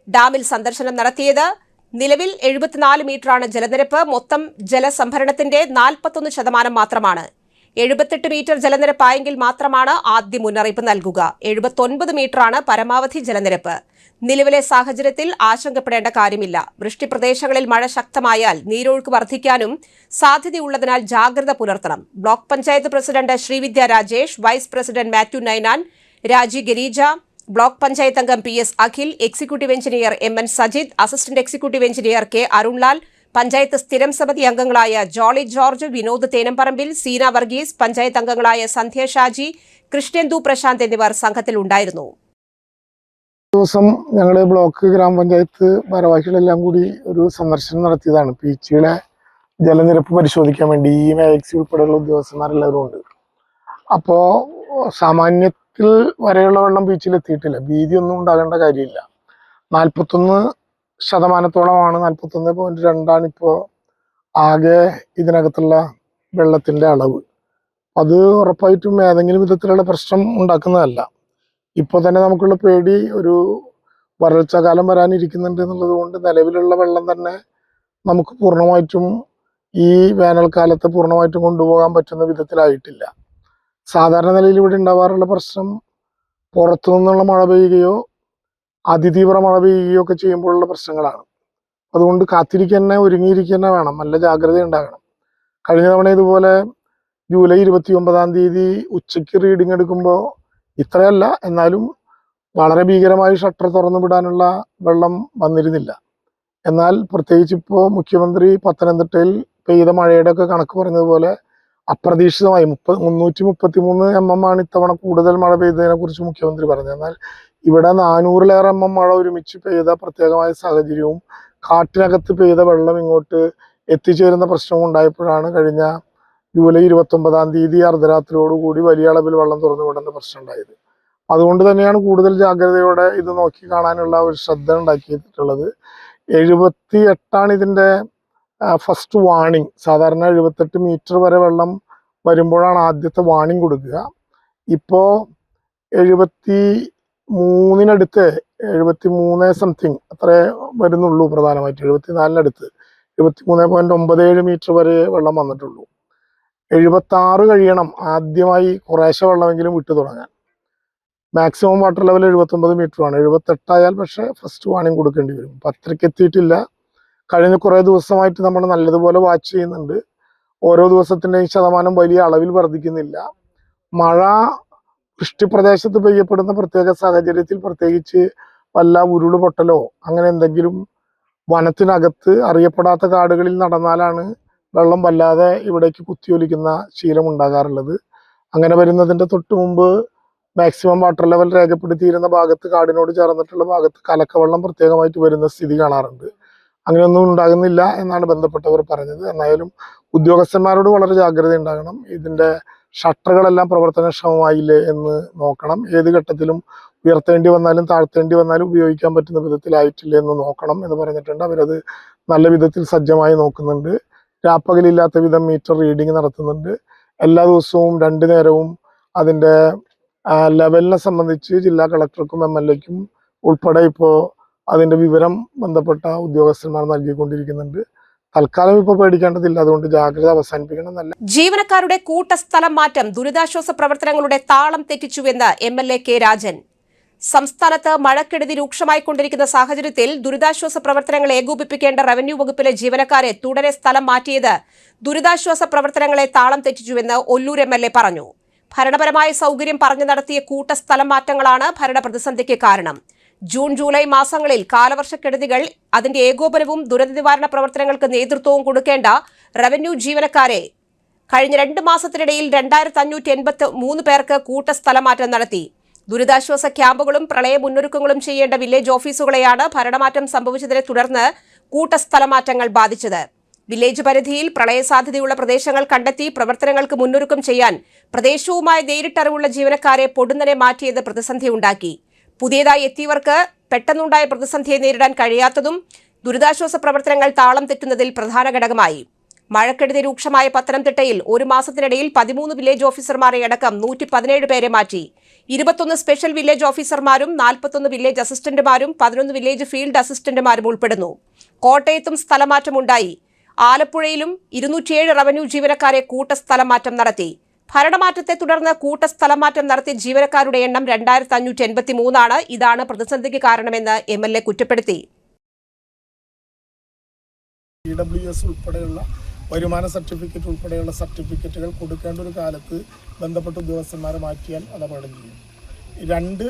ഡാമിൽ സന്ദർശനം നടത്തിയത്. നിലവിൽ 74 മീറ്ററാണ് ജലനിരപ്പ്. മൊത്തം ജലസംഭരണത്തിന്റെ 41% മാത്രമാണ്. 78 മീറ്റർ ജലനിരപ്പായെങ്കിൽ മാത്രമാണ് ആദ്യ മുന്നറിയിപ്പ് നൽകുക. 79 മീറ്ററാണ് പരമാവധി ജലനിരപ്പ്. നിലവിലെ സാഹചര്യത്തിൽ ആശങ്കപ്പെടേണ്ട കാര്യമില്ല. വൃഷ്ടിപ്രദേശങ്ങളിൽ മഴ ശക്തമായാൽ നീരൊഴുക്ക് വർദ്ധിക്കാനും സാധ്യതയുള്ളതിനാൽ ജാഗ്രത പുലർത്തണം. Block panchayat president Srividya Rajesh, vice president Mathew Ninan, Raji Gareeja, block panchayat അംഗം PS Akhil, executive engineer MN Sajith, assistant executive engineer K Arunlal, panchayat സ്ഥിരം സമിതി അംഗങ്ങളായ ജോളി ജോർജ്, വിനോദ് തേനംപറമ്പിൽ, സീന വർഗീസ്, പഞ്ചായത്ത് അംഗങ്ങളായ സന്ധ്യ ഷാജി, കൃഷ്ണേന്ദു പ്രശാന്ത് എന്നിവർ സംഘത്തിലുണ്ടായിരുന്നു. ദിവസം ഞങ്ങൾ ബ്ലോക്ക് ഗ്രാമപഞ്ചായത്ത് ഭാരവാഹികളെല്ലാം കൂടി ഒരു സന്ദർശനം നടത്തിയതാണ്. പീച്ചിലെ ജലനിരപ്പ് പരിശോധിക്കാൻ വേണ്ടി ഈ മാക്സി ഉൾപ്പെടെയുള്ള ഉദ്യോഗസ്ഥന്മാരെല്ലാവരും ഉണ്ട്. അപ്പോൾ സാമാന്യത്തിൽ വരെയുള്ള വെള്ളം ബീച്ചിലെത്തിയിട്ടില്ല. ഭീതിയൊന്നും ഉണ്ടാകേണ്ട കാര്യമില്ല. 41% 41.2 ഇപ്പോൾ ആകെ ഇതിനകത്തുള്ള വെള്ളത്തിൻ്റെ അളവ്. അത് ഉറപ്പായിട്ടും ഏതെങ്കിലും വിധത്തിലുള്ള പ്രശ്നം ഉണ്ടാക്കുന്നതല്ല. ഇപ്പോൾ തന്നെ നമുക്കുള്ള പേടി ഒരു വരൾച്ച കാലം വരാനിരിക്കുന്നുണ്ട് എന്നുള്ളത് കൊണ്ട് നിലവിലുള്ള വെള്ളം തന്നെ നമുക്ക് പൂർണ്ണമായിട്ടും ഈ വേനൽക്കാലത്ത് പൂർണ്ണമായിട്ടും കൊണ്ടുപോകാൻ പറ്റുന്ന വിധത്തിലായിട്ടില്ല. സാധാരണ നിലയിൽ ഇവിടെ ഉണ്ടാവാറുള്ള പ്രശ്നം പുറത്തു നിന്നുള്ള മഴ പെയ്യുകയോ അതിതീവ്ര മഴ പെയ്യുകയോ ഒക്കെ ചെയ്യുമ്പോഴുള്ള പ്രശ്നങ്ങളാണ്. അതുകൊണ്ട് കാത്തിരിക്കന്നെ ഒരുങ്ങിയിരിക്കന്നെ വേണം, നല്ല ജാഗ്രത ഉണ്ടാകണം. കഴിഞ്ഞ തവണ ഇതുപോലെ ജൂലൈ 29 ഉച്ചയ്ക്ക് റീഡിംഗ് എടുക്കുമ്പോൾ ഇത്രയല്ല, എന്നാലും വളരെ ഭീകരമായി ഷട്ടർ തുറന്നു വിടാനുള്ള വെള്ളം വന്നിരുന്നില്ല. എന്നാൽ പ്രത്യേകിച്ച് ഇപ്പോൾ മുഖ്യമന്ത്രി പത്തനംതിട്ടയിൽ പെയ്ത മഴയുടെ ഒക്കെ കണക്ക് പറഞ്ഞതുപോലെ അപ്രതീക്ഷിതമായി 333 mm ആണ് ഇത്തവണ കൂടുതൽ മഴ പെയ്തതിനെ കുറിച്ച് മുഖ്യമന്ത്രി പറഞ്ഞത്. എന്നാൽ ഇവിടെ 400-ലേറെ mm മഴ ഒരുമിച്ച് പെയ്ത പ്രത്യേകമായ സാഹചര്യവും കാട്ടിനകത്ത് പെയ്ത വെള്ളം ഇങ്ങോട്ട് എത്തിച്ചേരുന്ന പ്രശ്നവും ഉണ്ടായപ്പോഴാണ് കഴിഞ്ഞ ജൂലൈ 29 അർദ്ധരാത്രിയോടുകൂടി വലിയ അളവിൽ വെള്ളം തുറന്നു വിടേണ്ട പ്രശ്നം ഉണ്ടായത്. അതുകൊണ്ട് തന്നെയാണ് കൂടുതൽ ജാഗ്രതയോടെ ഇത് നോക്കി കാണാനുള്ള ഒരു ശ്രദ്ധ ഉണ്ടാക്കിയിട്ടുള്ളത്. 78 ഇതിൻ്റെ ഫസ്റ്റ് വാണിംഗ്. സാധാരണ 78 മീറ്റർ വരെ വെള്ളം വരുമ്പോഴാണ് ആദ്യത്തെ വാണിംഗ് കൊടുക്കുക. ഇപ്പോൾ 73-നടുത്ത് 73 സംതിങ് അത്രേ വരുന്നുള്ളൂ. പ്രധാനമായിട്ട് 74-നടുത്ത് 73.97 മീറ്റർ വരെ വെള്ളം വന്നിട്ടുള്ളൂ. 76 കഴിയണം ആദ്യമായി കുറേശ്ശെ വെള്ളമെങ്കിലും വിട്ടു തുടങ്ങാൻ. മാക്സിമം വാട്ടർ ലെവൽ 79 മീറ്ററാണ്. 78 ആയാൽ പക്ഷേ ഫസ്റ്റ് വാണിംഗ് കൊടുക്കേണ്ടി വരും. അത്രയ്ക്ക് എത്തിയിട്ടില്ല. കഴിഞ്ഞ കുറേ ദിവസമായിട്ട് നമ്മൾ നല്ലതുപോലെ വാച്ച് ചെയ്യുന്നുണ്ട്. ഓരോ ദിവസത്തിൻ്റെയും ശതമാനം വലിയ അളവിൽ വർദ്ധിക്കുന്നില്ല. മഴ വൃഷ്ടിപ്രദേശത്ത് പെയ്യപ്പെടുന്ന പ്രത്യേക സാഹചര്യത്തിൽ പ്രത്യേകിച്ച് വല്ല ഉരുളുപൊട്ടലോ അങ്ങനെ എന്തെങ്കിലും വനത്തിനകത്ത് അറിയപ്പെടാത്ത കാടുകളിൽ നടന്നാലാണ് വെള്ളം വല്ലാതെ ഇവിടേക്ക് കുത്തിയൊലിക്കുന്ന ശീലം ഉണ്ടാകാറുള്ളത്. അങ്ങനെ വരുന്നതിൻ്റെ തൊട്ട് മുമ്പ് മാക്സിമം വാട്ടർ ലെവൽ രേഖപ്പെടുത്തിയിരുന്ന ഭാഗത്ത്, കാടിനോട് ചേർന്നിട്ടുള്ള ഭാഗത്ത് കലക്കവെള്ളം പ്രത്യേകമായിട്ട് വരുന്ന സ്ഥിതി കാണാറുണ്ട്. അങ്ങനെയൊന്നും ഉണ്ടാകുന്നില്ല എന്നാണ് ബന്ധപ്പെട്ടവർ പറഞ്ഞത്. എന്നായാലും ഉദ്യോഗസ്ഥന്മാരോട് വളരെ ജാഗ്രത ഉണ്ടാകണം. ഇതിൻ്റെ ഷട്ടറുകളെല്ലാം പ്രവർത്തനക്ഷമമായില്ലേ എന്ന് നോക്കണം. ഏത് ഘട്ടത്തിലും ഉയർത്തേണ്ടി വന്നാലും താഴ്ത്തേണ്ടി വന്നാലും ഉപയോഗിക്കാൻ പറ്റുന്ന വിധത്തിലായിട്ടില്ലേ എന്ന് നോക്കണം എന്ന് പറഞ്ഞിട്ടുണ്ട്. അവരത് നല്ല വിധത്തിൽ സജ്ജമായി നോക്കുന്നുണ്ട്. രാപ്പകലില്ലാത്ത വിധം മീറ്റർ റീഡിംഗ് നടത്തുന്നുണ്ട്. എല്ലാ ദിവസവും 2 നേരവും അതിൻ്റെ ലെവലിനെ സംബന്ധിച്ച് ജില്ലാ കളക്ടർക്കും MLAക്കും ഉൾപ്പെടെ ഇപ്പോൾ അതിൻ്റെ വിവരം ബന്ധപ്പെട്ട ഉദ്യോഗസ്ഥന്മാർ നൽകിക്കൊണ്ടിരിക്കുന്നുണ്ട്. തൽക്കാലം ഇപ്പോൾ പേടിക്കേണ്ടതില്ല. അതുകൊണ്ട് ജാഗ്രത അവസാനിപ്പിക്കണം എന്നല്ല. ജീവനക്കാരുടെ കൂട്ടസ്ഥലം മാറ്റം ദുരിതാശ്വാസ പ്രവർത്തനങ്ങളുടെ താളം തെറ്റിച്ചുവെന്ന് MLA K രാജൻ. സംസ്ഥാനത്ത് മഴക്കെടുതി രൂക്ഷമായിക്കൊണ്ടിരിക്കുന്ന സാഹചര്യത്തിൽ ദുരിതാശ്വാസ പ്രവർത്തനങ്ങൾ ഏകോപിപ്പിക്കേണ്ട റവന്യൂ വകുപ്പിലെ ജീവനക്കാരെ തുടരെ സ്ഥലം മാറ്റിയത് ദുരിതാശ്വാസ പ്രവർത്തനങ്ങളെ താളം തെറ്റിച്ചുവെന്ന് ഒല്ലൂർ MLA പറഞ്ഞു. ഭരണപരമായ സൗകര്യം പറഞ്ഞു നടത്തിയ കൂട്ടസ്ഥലം മാറ്റങ്ങളാണ് ഭരണപ്രതിസന്ധിക്ക് കാരണം. ജൂൺ ജൂലൈ മാസങ്ങളിൽ കാലവർഷക്കെടുതികൾ അതിന്റെ ഏകോപനവും ദുരന്ത നിവാരണ പ്രവർത്തനങ്ങൾക്ക് നേതൃത്വവും കൊടുക്കേണ്ട റവന്യൂ ജീവനക്കാരെ കഴിഞ്ഞ 2 മാസത്തിനിടയിൽ 2583 പേർക്ക് കൂട്ടസ്ഥലമാറ്റം നടത്തി. ദുരിതാശ്വാസ ക്യാമ്പുകളും പ്രളയ മുന്നൊരുക്കങ്ങളും ചെയ്യേണ്ട വില്ലേജ് ഓഫീസുകളെയാണ് ഭരണമാറ്റം സംഭവിച്ചതിനെ തുടർന്ന് കൂട്ടസ്ഥലമാറ്റങ്ങൾ ബാധിച്ചത്. വില്ലേജ് പരിധിയിൽ പ്രളയ സാധ്യതയുള്ള പ്രദേശങ്ങൾ കണ്ടെത്തി പ്രവർത്തനങ്ങൾക്ക് മുന്നൊരുക്കം ചെയ്യാൻ പ്രദേശവുമായി നേരിട്ടറിവുള്ള ജീവനക്കാരെ പൊടുന്നനെ മാറ്റിയത് പ്രതിസന്ധിയുണ്ടാക്കി. പുതിയതായി എത്തിയവർക്ക് പെട്ടെന്നുണ്ടായ പ്രതിസന്ധിയെ നേരിടാൻ കഴിയാത്തതും ദുരിതാശ്വാസ പ്രവർത്തനങ്ങൾ താളം തെറ്റുന്നതിൽ പ്രധാന ഘടകമായി. മഴക്കെടുതി രൂക്ഷമായ പത്തനംതിട്ടയിൽ 1 മാസത്തിനിടയിൽ 13 വില്ലേജ് ഓഫീസർമാരെ അടക്കം 117 പേരെ മാറ്റി. 21 സ്പെഷ്യൽ വില്ലേജ് ഓഫീസർമാരും 41 വില്ലേജ് അസിസ്റ്റന്റുമാരും 11 വില്ലേജ് ഫീൽഡ് അസിസ്റ്റന്റുമാരും ഉൾപ്പെടുന്നു. കോട്ടയത്തും സ്ഥലമാറ്റമുണ്ടായി. ആലപ്പുഴയിലും 207 റവന്യൂ ജീവനക്കാരെ കൂട്ടസ്ഥലമാറ്റം നടത്തി. ഭരണമാറ്റത്തെ തുടർന്ന് കൂട്ടസ്ഥലമാറ്റം നടത്തിയ ജീവനക്കാരുടെ എണ്ണം 2583 ആണ്. ഇതാണ് പ്രതിസന്ധിക്ക് കാരണമെന്ന് MLA കുറ്റപ്പെടുത്തി. EWS ഉൾപ്പെടെയുള്ള വരുമാന സർട്ടിഫിക്കറ്റ് ഉൾപ്പെടെയുള്ള സർട്ടിഫിക്കറ്റുകൾ കൊടുക്കേണ്ട ഒരു കാലത്ത് ബന്ധപ്പെട്ട ഉദ്യോഗസ്ഥന്മാരെ മാറ്റിയാൽ അത് അപകടം ചെയ്യും. 2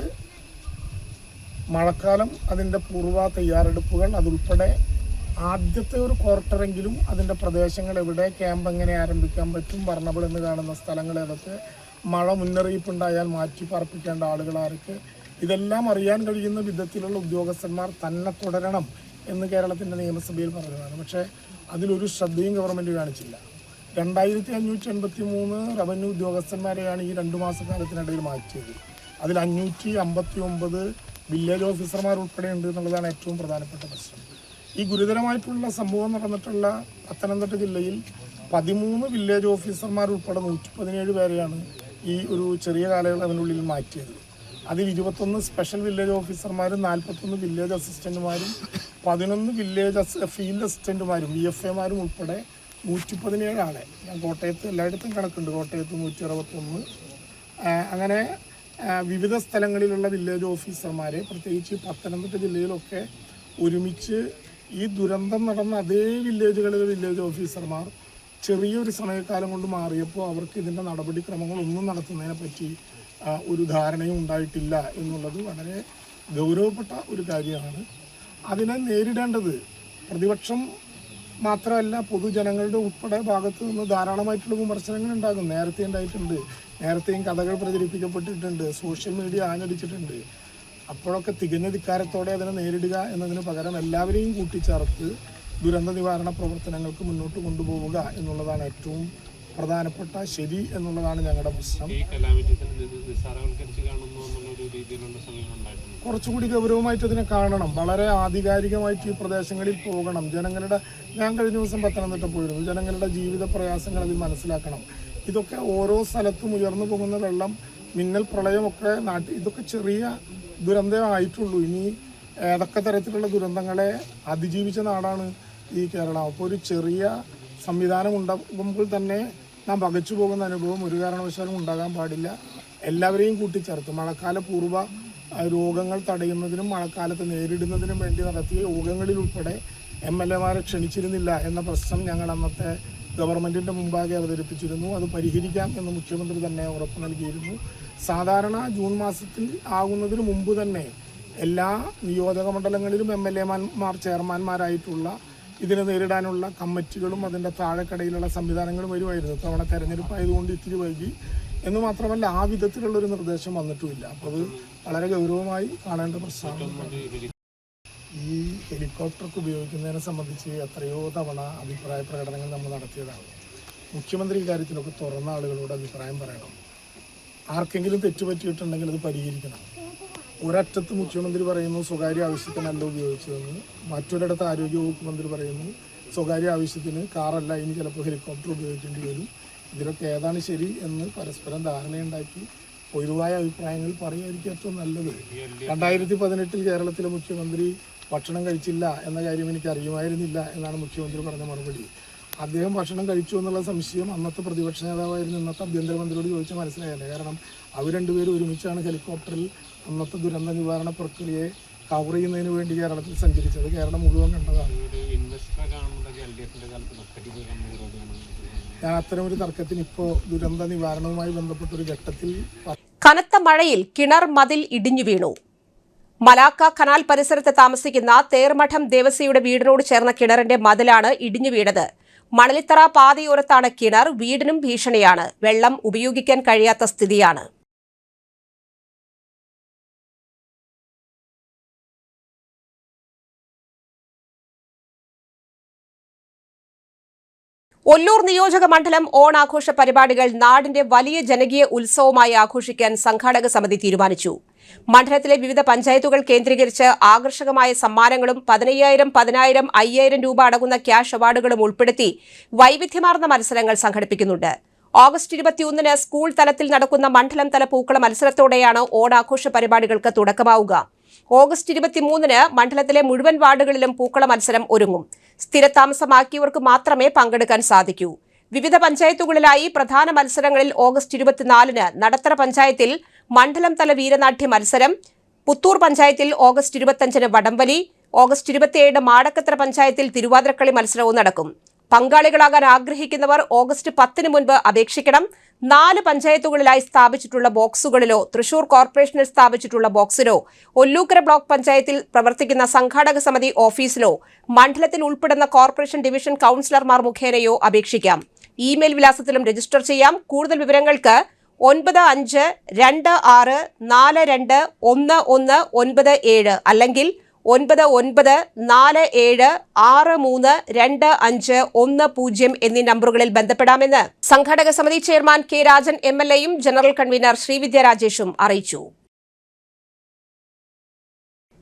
മഴക്കാലം അതിൻ്റെ പൂർവ്വ തയ്യാറെടുപ്പുകൾ അതുൾപ്പെടെ ആദ്യത്തെ ഒരു ക്വാർട്ടറെങ്കിലും അതിൻ്റെ പ്രദേശങ്ങൾ എവിടെ, ക്യാമ്പ് എങ്ങനെ ആരംഭിക്കാൻ പറ്റും, ഭരണബിൾ എന്ന് കാണുന്ന സ്ഥലങ്ങൾ ഏതൊക്കെ, മഴ മുന്നറിയിപ്പുണ്ടായാൽ മാറ്റി പാർപ്പിക്കേണ്ട ആളുകൾ ആരൊക്കെ, ഇതെല്ലാം അറിയാൻ കഴിയുന്ന വിധത്തിലുള്ള ഉദ്യോഗസ്ഥന്മാർ തന്നെ തുടരണം എന്ന് കേരളത്തിൻ്റെ നിയമസഭയിൽ പറഞ്ഞതാണ്. പക്ഷേ അതിലൊരു ശ്രദ്ധയും ഗവൺമെൻറ് കാണിച്ചില്ല. 2583 റവന്യൂ ഉദ്യോഗസ്ഥന്മാരെയാണ് ഈ 2 മാസക്കാലത്തിനിടയിൽ മാറ്റിയത്. അതിൽ 559 വില്ലേജ് ഓഫീസർമാർ ഉൾപ്പെടെ ഉണ്ട് എന്നുള്ളതാണ് ഏറ്റവും പ്രധാനപ്പെട്ട പ്രശ്നം. ഈ ഗുരുതരമായിട്ടുള്ള സംഭവം നടന്നിട്ടുള്ള പത്തനംതിട്ട ജില്ലയിൽ 13 വില്ലേജ് ഓഫീസർമാർ ഉൾപ്പെടെ 117 പേരെയാണ് ഈ ഒരു ചെറിയ കാലയളവിനുള്ളിൽ മാറ്റിയത്. അതിൽ 21 സ്പെഷ്യൽ വില്ലേജ് ഓഫീസർമാരും 41 വില്ലേജ് അസിസ്റ്റന്റുമാരും 11 വില്ലേജ് ഫീൽഡ് അസിസ്റ്റന്റുമാരും VFAമാരും ഉൾപ്പെടെ 117 ആളെ. ഞാൻ കോട്ടയത്ത് എല്ലായിടത്തും കണക്കുണ്ട്, കോട്ടയത്ത് 161. അങ്ങനെ വിവിധ സ്ഥലങ്ങളിലുള്ള വില്ലേജ് ഓഫീസർമാരെ, പ്രത്യേകിച്ച് പത്തനംതിട്ട ജില്ലയിലൊക്കെ ഒരുമിച്ച് ഈ ദുരന്തം നടന്ന അതേ വില്ലേജുകളിലെ വില്ലേജ് ഓഫീസർമാർ ചെറിയൊരു സമയക്കാലം കൊണ്ട് മാറിയപ്പോൾ അവർക്ക് ഇതിൻ്റെ നടപടിക്രമങ്ങളൊന്നും നടത്തുന്നതിനെ പറ്റി ഒരു ധാരണയും ഉണ്ടായിട്ടില്ല എന്നുള്ളത് വളരെ ഗൗരവപ്പെട്ട ഒരു കാര്യമാണ്. അതിനെ നേരിടേണ്ടത് പ്രതിപക്ഷം മാത്രമല്ല, പൊതുജനങ്ങളുടെ ഉൾപ്പെടെ ഭാഗത്ത് നിന്ന് ധാരാളമായിട്ടുള്ള വിമർശനങ്ങൾ ഉണ്ടാകും. നേരത്തെ ഉണ്ടായിട്ടുണ്ട്, നേരത്തെയും കഥകൾ പ്രചരിപ്പിക്കപ്പെട്ടിട്ടുണ്ട്, സോഷ്യൽ മീഡിയ ആഞ്ഞടിച്ചിട്ടുണ്ട്. അപ്പോഴൊക്കെ തികഞ്ഞ ധിക്കാരത്തോടെ അതിനെ നേരിടുക എന്നതിന് പകരം എല്ലാവരെയും കൂട്ടിച്ചേർത്ത് ദുരന്ത നിവാരണ പ്രവർത്തനങ്ങൾക്ക് മുന്നോട്ട് കൊണ്ടുപോവുക എന്നുള്ളതാണ് ഏറ്റവും പ്രധാനപ്പെട്ട ശരി എന്നുള്ളതാണ് ഞങ്ങളുടെ പ്രശ്നം. കുറച്ചുകൂടി ഗൗരവമായിട്ട് അതിനെ കാണണം, വളരെ ആധികാരികമായിട്ട് ഈ പ്രദേശങ്ങളിൽ പോകണം. ഞാൻ കഴിഞ്ഞ ദിവസം പത്തനംതിട്ട പോയിരുന്നു, ജനങ്ങളുടെ ജീവിത പ്രയാസങ്ങൾ അതിൽ മനസ്സിലാക്കണം. ഇതൊക്കെ ഓരോ സ്ഥലത്തും ഉയർന്നു പോകുന്ന വെള്ളം, മിന്നൽ പ്രളയമൊക്കെ ഇതൊക്കെ ചെറിയ ദുരന്തമായിട്ടുള്ളൂ. ഇനി ഏതൊക്കെ തരത്തിലുള്ള ദുരന്തങ്ങളെ അതിജീവിച്ച നാടാണ് ഈ കേരളം. അപ്പോൾ ഒരു ചെറിയ സംവിധാനം ഉണ്ടാകുമ്പോൾ തന്നെ നാം പകച്ചു പോകുന്ന അനുഭവം ഒരു കാരണവശാലും ഉണ്ടാകാൻ പാടില്ല. എല്ലാവരെയും കൂട്ടിച്ചേർത്ത് മഴക്കാല പൂർവ്വ രോഗങ്ങൾ തടയുന്നതിനും മഴക്കാലത്ത് നേരിടുന്നതിനും വേണ്ടി നടത്തിയ യോഗങ്ങളിൽ ഉൾപ്പെടെ MLAമാരെ ക്ഷണിച്ചിരുന്നില്ല എന്ന പ്രശ്നം ഞങ്ങൾ അന്നത്തെ ഗവൺമെൻറ്റിൻ്റെ മുമ്പാകെ അവതരിപ്പിച്ചിരുന്നു. അത് പരിഹരിക്കാം എന്ന് മുഖ്യമന്ത്രി തന്നെ ഉറപ്പ് നൽകിയിരുന്നു. സാധാരണ ജൂൺ മാസത്തിൽ ആകുന്നതിന് മുമ്പ് തന്നെ എല്ലാ നിയോജക മണ്ഡലങ്ങളിലും MLAമാർ ചെയർമാൻമാരായിട്ടുള്ള ഇതിനെ നേരിടാനുള്ള കമ്മിറ്റികളും അതിൻ്റെ താഴെക്കടയിലുള്ള സംവിധാനങ്ങളും വരുമായിരുന്നു. തവണ തെരഞ്ഞെടുപ്പ് ആയതുകൊണ്ട് ഇത്തിരി വൈകി എന്ന് മാത്രമല്ല ആ വിധത്തിലുള്ളൊരു നിർദ്ദേശം വന്നിട്ടുമില്ല. അപ്പോൾ അത് വളരെ ഗൗരവമായി കാണേണ്ട പ്രശ്നമാണ്. ഈ ഹെലികോപ്റ്ററൊക്കെ ഉപയോഗിക്കുന്നതിനെ സംബന്ധിച്ച് എത്രയോ തവണ അഭിപ്രായ പ്രകടനങ്ങൾ നമ്മൾ നടത്തിയതാണ്. മുഖ്യമന്ത്രി ഇക്കാര്യത്തിലൊക്കെ തുറന്ന ആളുകളോട് അഭിപ്രായം പറയണം. ആർക്കെങ്കിലും തെറ്റുപറ്റിയിട്ടുണ്ടെങ്കിൽ അത് പരിഹരിക്കണം. ഒരറ്റത്ത് മുഖ്യമന്ത്രി പറയുന്നു സ്വകാര്യ ആവശ്യത്തിനല്ല ഉപയോഗിച്ചതെന്ന്, മറ്റൊരിടത്ത് ആരോഗ്യവകുപ്പ് മന്ത്രി പറയുന്നു സ്വകാര്യ ആവശ്യത്തിന് കാറല്ല ഇനി ചിലപ്പോൾ ഹെലികോപ്റ്റർ ഉപയോഗിക്കേണ്ടി വരും. ഇതിലൊക്കെ ഏതാണ് ശരി എന്ന് പരസ്പരം ധാരണയുണ്ടാക്കി പൊതുവായ അഭിപ്രായങ്ങൾ പറയുമായിരിക്കും ഏറ്റവും നല്ലത്. 2018 കേരളത്തിലെ മുഖ്യമന്ത്രി ഭക്ഷണം കഴിച്ചില്ല എന്ന കാര്യം എനിക്ക് അറിയുമായിരുന്നില്ല എന്നാണ് മുഖ്യമന്ത്രി പറഞ്ഞ മറുപടി. അദ്ദേഹം ഭക്ഷണം കഴിച്ചു എന്നുള്ള സംശയം അന്നത്തെ പ്രതിപക്ഷ നേതാവായിരുന്നു ഇന്നത്തെ ആഭ്യന്തരമന്ത്രിയോട് ചോദിച്ചാൽ മനസ്സിലായല്ലേ. കാരണം അവർ രണ്ടുപേരും ഒരുമിച്ചാണ് ഹെലികോപ്റ്ററിൽ അന്നത്തെ ദുരന്ത നിവാരണ പ്രക്രിയയെ കവർ ചെയ്യുന്നതിന് വേണ്ടി കേരളത്തിൽ സഞ്ചരിച്ചത്. കേരളം മുഴുവൻ കണ്ടതാണ്. ഞാൻ അത്തരമൊരു തർക്കത്തിന് ഇപ്പോൾ ദുരന്ത നിവാരണവുമായി ബന്ധപ്പെട്ടൊരു ഘട്ടത്തിൽ കനത്ത മഴയിൽ കിണർ മതിൽ ഇടിഞ്ഞു വീണു. മലാക്ക കനാൽ പരിസരത്ത് താമസിക്കുന്ന തേർമഠം ദേവസിയുടെ വീടിനോട് ചേർന്ന കിണറിന്റെ മതിലാണ് ഇടിഞ്ഞു വീണത്. മണലിത്തറ പാതയോരത്താണ് കിണർ. വീടിനും ഭീഷണിയാണ്. വെള്ളം ഉപയോഗിക്കാൻ കഴിയാത്ത സ്ഥിതിയാണ്. ഒല്ലൂർ നിയോജക മണ്ഡലം ഓണാഘോഷ പരിപാടികൾ നാടിന്റെ വലിയ ജനകീയ ഉത്സവമായി ആഘോഷിക്കാൻ സംഘാടക സമിതി തീരുമാനിച്ചു. മണ്ഡലത്തിലെ വിവിധ പഞ്ചായത്തുകൾ കേന്ദ്രീകരിച്ച് ആകർഷകമായ സമ്മാനങ്ങളും 15,000, 10,000, 5,000 രൂപ അടങ്ങുന്ന ക്യാഷ് അവാർഡുകളും ഉൾപ്പെടുത്തി വൈവിധ്യമാർന്ന മത്സരങ്ങൾ സംഘടിപ്പിക്കുന്നുണ്ട്. ഓഗസ്റ്റ് 21-ന് സ്കൂൾ തലത്തിൽ നടക്കുന്ന മണ്ഡലം തല പൂക്കള മത്സരത്തോടെയാണ് ഓണാഘോഷ പരിപാടികൾക്ക് തുടക്കമാവുക. ഓഗസ്റ്റ് 23-ന് മണ്ഡലത്തിലെ മുഴുവൻ വാർഡുകളിലും പൂക്കള മത്സരം ഒരുങ്ങും. സ്ഥിരതാമസമാക്കിയവർക്ക് മാത്രമേ പങ്കെടുക്കാൻ സാധിക്കൂ. വിവിധ പഞ്ചായത്തുകളിലായി പ്രധാന മത്സരങ്ങളിൽ ഓഗസ്റ്റ് 24-ന് നടത്തറ പഞ്ചായത്തിൽ മണ്ഡലം തല വീരനാട്യ മത്സരം, പുത്തൂർ പഞ്ചായത്തിൽ ഓഗസ്റ്റ് 25-ന് വടംവലി, ഓഗസ്റ്റ് 27 മാടക്കത്തറ പഞ്ചായത്തിൽ തിരുവാതിരക്കളി മത്സരവും നടക്കും. പങ്കാളികളാകാൻ ആഗ്രഹിക്കുന്നവർ ഓഗസ്റ്റ് 10 മുൻപ് അപേക്ഷിക്കണം. 4 പഞ്ചായത്തുകളിലായി സ്ഥാപിച്ചിട്ടുള്ള ബോക്സുകളിലോ തൃശൂർ കോർപ്പറേഷനിൽ സ്ഥാപിച്ചിട്ടുള്ള ബോക്സിലോ ഒല്ലൂക്കര ബ്ലോക്ക് പഞ്ചായത്തിൽ പ്രവർത്തിക്കുന്ന സംഘാടക സമിതി ഓഫീസിലോ മണ്ഡലത്തിൽ ഉൾപ്പെടുന്ന കോർപ്പറേഷൻ ഡിവിഷൻ കൌൺസിലർമാർ മുഖേനയോ അപേക്ഷിക്കാം. ഇമെയിൽ വിലാസത്തിലും രജിസ്റ്റർ ചെയ്യാം. കൂടുതൽ വിവരങ്ങൾക്ക് 9524241197 അല്ലെങ്കിൽ 9947632510 എന്നീ നമ്പറുകളിൽ ബന്ധപ്പെടാമെന്ന് സംഘാടക സമിതി ചെയർമാൻ കെ രാജൻ MLAയും ജനറൽ കൺവീനർ ശ്രീവിദ്യ രാജേഷും അറിയിച്ചു.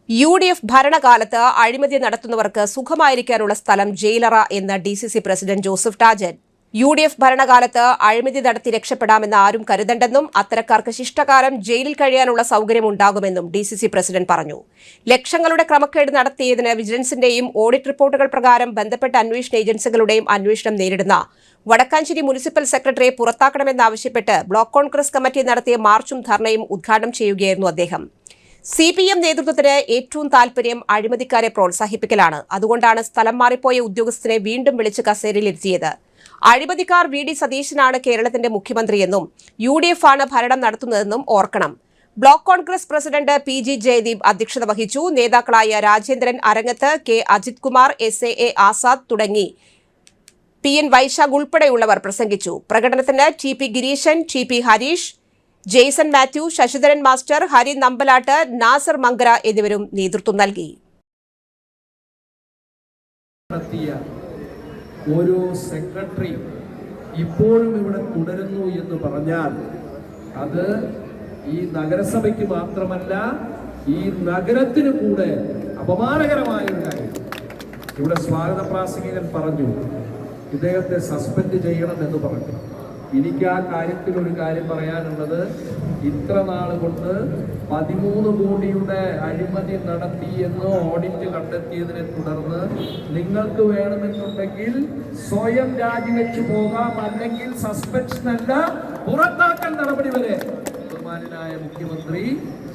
UDF ഭരണകാലത്ത് അഴിമതി നടത്തുന്നവർക്ക് സുഖമായിരിക്കാനുള്ള സ്ഥലം ജയിലറ എന്ന് DCC president Joseph Tajan. UDF ഭരണകാലത്ത് അഴിമതി നടത്തി രക്ഷപ്പെടാമെന്ന് ആരും കരുതണ്ടെന്നും അത്തരക്കാർക്ക് ശിഷ്ടകാലം ജയിലിൽ കഴിയാനുള്ള സൗകര്യമുണ്ടാകുമെന്നും DCC പ്രസിഡന്റ് പറഞ്ഞു. ലക്ഷങ്ങളുടെ ക്രമക്കേട് നടത്തിയതിന് വിജിലൻസിന്റെയും ഓഡിറ്റ് റിപ്പോർട്ടുകൾ പ്രകാരം ബന്ധപ്പെട്ട അന്വേഷണ ഏജൻസികളുടെയും അന്വേഷണം നേരിടുന്ന വടക്കാഞ്ചേരി മുനിസിപ്പൽ സെക്രട്ടറിയെ പുറത്താക്കണമെന്നാവശ്യപ്പെട്ട് ബ്ലോക്ക് കോൺഗ്രസ് കമ്മിറ്റി നടത്തിയ മാർച്ചും ധർണയും ഉദ്ഘാടനം ചെയ്യുകയായിരുന്നു അദ്ദേഹം. CPM നേതൃത്വത്തിന് ഏറ്റവും താൽപര്യം അഴിമതിക്കാരെ പ്രോത്സാഹിപ്പിക്കലാണ്. അതുകൊണ്ടാണ് സ്ഥലം മാറിപ്പോയ ഉദ്യോഗസ്ഥനെ വീണ്ടും വിളിച്ച് കസേരയിലിരുത്തിയത്. അഴിമതിക്കാർ VD സതീശനാണ് കേരളത്തിന്റെ മുഖ്യമന്ത്രിയെന്നും UDF ആണ് ഭരണം നടത്തുന്നതെന്നും ഓർക്കണം. Block Congress president PG Jayadeep അധ്യക്ഷത വഹിച്ചു. നേതാക്കളായ രാജേന്ദ്രൻ അരങ്ങത്ത്, K അജിത് കുമാർ, SAA ആസാദ് തുടങ്ങി PN വൈശാഖ് ഉൾപ്പെടെയുള്ളവർ പ്രസംഗിച്ചു. പ്രകടനത്തിന് TP Gireeshan, TP Harish, Jaison Mathew, Sasidharan master, Hari Nambalatt, Nasar Mankara എന്നിവരും നേതൃത്വം നൽകി. ഓരോ സെക്രട്ടറി ഇപ്പോഴും ഇവിടെ തുടരുന്നു എന്ന് പറഞ്ഞാൽ അത് ഈ നഗരസഭയ്ക്ക് മാത്രമല്ല ഈ നഗരത്തിന് കൂടെ അപമാനകരമായ ഒരു കാര്യം. ഇവിടെ സ്വാഗത പ്രാസംഗികൻ പറഞ്ഞു ഇദ്ദേഹത്തെ സസ്പെൻഡ് ചെയ്യണം എന്ന് പറഞ്ഞു. എനിക്ക് ആ കാര്യത്തിൽ ഒരു കാര്യം പറയാനുള്ളത്, ഇത്ര നാൾ കൊണ്ട് 13 കോടിയുടെ അഴിമതി നടത്തി എന്ന് ഓഡിറ്റ് കണ്ടെത്തിയതിനെ തുടർന്ന് നിങ്ങൾക്ക് വേണമെന്നുണ്ടെങ്കിൽ സ്വയം രാജിവെച്ചു പോകാം, അല്ലെങ്കിൽ സസ്പെൻഷൻ അല്ല പുറത്താക്കൽ നടപടി വരെ ബഹുമാന്യനായ മുഖ്യമന്ത്രി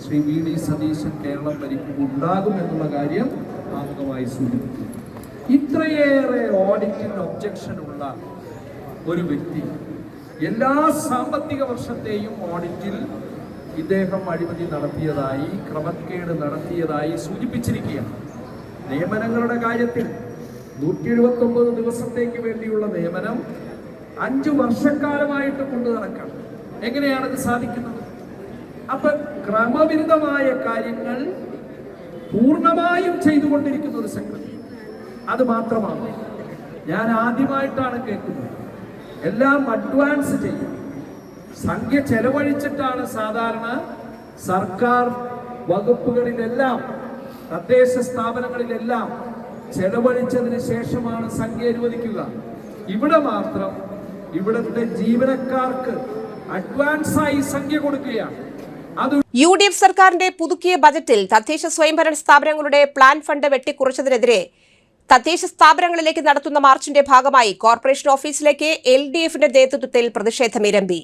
ശ്രീ VD സതീശൻ കേരളം ഭരിക്കുന്നുണ്ടാകും എന്നുള്ള കാര്യം ആമുഖമായി സൂചിപ്പിച്ചു. ഇത്രയേറെ ഓഡിറ്റിന് ഒബ്ജക്ഷൻ ഉള്ള ഒരു വ്യക്തി എല്ലാ സാമ്പത്തിക വർഷത്തെയും ഓഡിറ്റിൽ ഇദ്ദേഹം അഴിമതി നടത്തിയതായി, ക്രമക്കേട് നടത്തിയതായി സൂചിപ്പിച്ചിരിക്കുകയാണ്. നിയമനങ്ങളുടെ കാര്യത്തിൽ 179 ദിവസത്തേക്ക് വേണ്ടിയുള്ള നിയമനം 5 വർഷക്കാലമായിട്ട് കൊണ്ടു നടക്കണം. എങ്ങനെയാണത് സാധിക്കുന്നത്? അപ്പൊ ക്രമവിരുദ്ധമായ കാര്യങ്ങൾ പൂർണ്ണമായും ചെയ്തുകൊണ്ടിരിക്കുന്ന ഒരു സെക്രട്ടറി. അത് മാത്രമാണ് ഞാൻ ആദ്യമായിട്ടാണ് കേൾക്കുന്നത്. എല്ലാം അഡ്വാൻസ് ചെയ്യും. സംഖ്യ ചെലവഴിച്ചിട്ടാണ് സാധാരണ സർക്കാർ വകുപ്പുകളിലെല്ലാം തദ്ദേശ സ്ഥാപനങ്ങളിലെല്ലാം ചെലവഴിച്ചതിന് ശേഷമാണ് സംഖ്യ അനുവദിക്കുക. ഇവിടെ മാത്രം ഇവിടുത്തെ ജീവനക്കാർക്ക് അഡ്വാൻസായി സംഖ്യ കൊടുക്കുകയാണ്. UDF സർക്കാരിന്റെ പുതുക്കിയ ബജറ്റിൽ തദ്ദേശ സ്വയംഭരണ സ്ഥാപനങ്ങളുടെ പ്ലാൻ ഫണ്ട് വെട്ടിക്കുറച്ചതിനെതിരെ തദ്ദേശ സ്ഥാപനങ്ങളിലേക്ക് നടത്തുന്ന മാർച്ചിന്റെ ഭാഗമായി കോർപ്പറേഷൻ ഓഫീസിലേക്ക് LDFന്റെ നേതൃത്വത്തിൽ പ്രതിഷേധമിരമ്പി.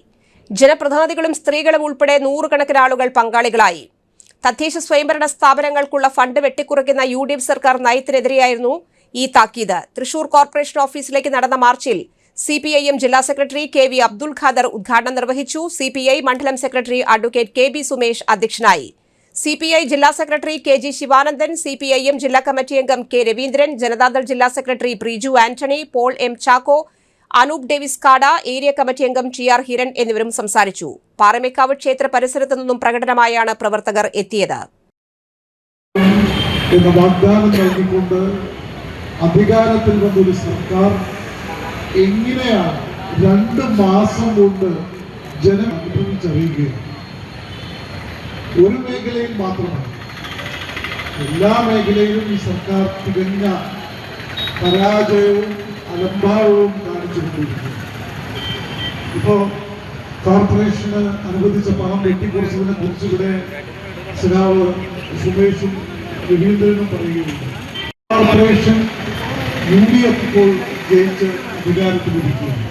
ജനപ്രതിനിധികളും സ്ത്രീകളും ഉൾപ്പെടെ 100 കണക്കിന് ആളുകൾ പങ്കാളികളായി. തദ്ദേശ സ്വയംഭരണ സ്ഥാപനങ്ങൾക്കുള്ള ഫണ്ട് വെട്ടിക്കുറയ്ക്കുന്ന UDF സർക്കാർ നയത്തിനെതിരെയായിരുന്നു ഈ താക്കീത്. തൃശൂർ കോർപ്പറേഷൻ ഓഫീസിലേക്ക് നടന്ന മാർച്ചിൽ CPIM ജില്ലാ സെക്രട്ടറി KV അബ്ദുൽ ഖാദർ ഉദ്ഘാടനം നിർവഹിച്ചു. CPI മണ്ഡലം സെക്രട്ടറി അഡ്വക്കേറ്റ് KB സുമേഷ് അധ്യക്ഷനായി. CPI ജില്ലാ സെക്രട്ടറി KG ശിവാനന്ദൻ, CPIM ജില്ലാ കമ്മിറ്റി അംഗം K Raveendran, Janata Dal secretary Preeju Antony, Paul M Chacko, Anoop Davis Kada, area committee അംഗം TR ഹിരൺ എന്നിവരും സംസാരിച്ചു. പാറമേക്കാവ് ക്ഷേത്ര പരിസരത്തു നിന്നും പ്രകടനമായാണ് പ്രവർത്തകർ എത്തിയത്. വാഗ്ദാനം നൽകിക്കൊണ്ട് അധികാരത്തിൽ വന്നൊരു സർക്കാർ എങ്ങനെയാണ് 2 മാസം കൊണ്ട് ജനം അനുഭവിച്ചറിയുകയാണ്. ഒരു മേഖലയിൽ മാത്രമല്ല, എല്ലാ മേഖലയിലും ഈ സർക്കാർ തികഞ്ഞ പരാജയവും അലംഭാവവും കാണിച്ചുകൊണ്ടിരിക്കുന്നു. ഇപ്പോൾ കോർപ്പറേഷന് അനുവദിച്ച പണം വെട്ടിക്കുറച്ചതിനെ കുറിച്ച് ഇവിടെ സഖാവ് സുമേഷും രവീന്ദ്രനും പറയുകയുണ്ട്. കോർപ്പറേഷൻ UDF ഇപ്പോൾ ജയിച്ച് അധികാരത്തിലിരിക്കുകയാണ്.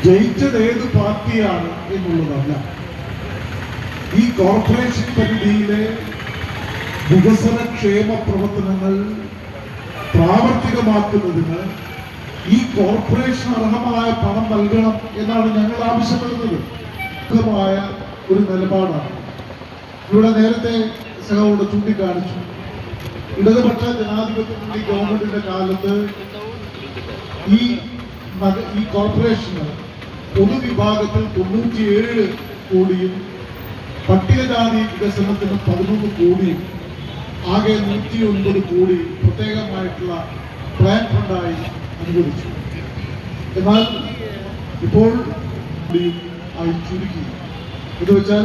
ജയിച്ചത് ഏത് പാർട്ടിയാണ് എന്നുള്ളതല്ല, ഈ കോർപ്പറേഷൻ പരിധിയിലെ വികസന ക്ഷേമ പ്രവർത്തനങ്ങൾ പ്രാവർത്തികമാക്കുന്നതിന് ഈ കോർപ്പറേഷൻ അർഹമായ പണം നൽകണം എന്നാണ് ഞങ്ങൾ ആവശ്യപ്പെടുന്നത്. ഒരു നിലപാടാണ് ഇവിടെ നേരത്തെ സഹോദരോട് ചൂണ്ടിക്കാണിച്ചു. ഇടതുപക്ഷ ജനാധിപത്യ മുന്നണി ഗവൺമെന്റിന്റെ കാലത്ത് ഈ കോർപ്പറേഷന് പൊതുവിഭാഗത്തിൽ 97 കോടിയും പട്ടികജാതി വികസനത്തിന് 11 കോടിയും ആകെ 109 കോടി പ്രത്യേകമായിട്ടുള്ള പ്ലാൻ ഫണ്ടായി അനുവദിച്ചു. എന്നാൽ ഇപ്പോൾ ആയി ചുരുക്കി. ഇത് വെച്ചാൽ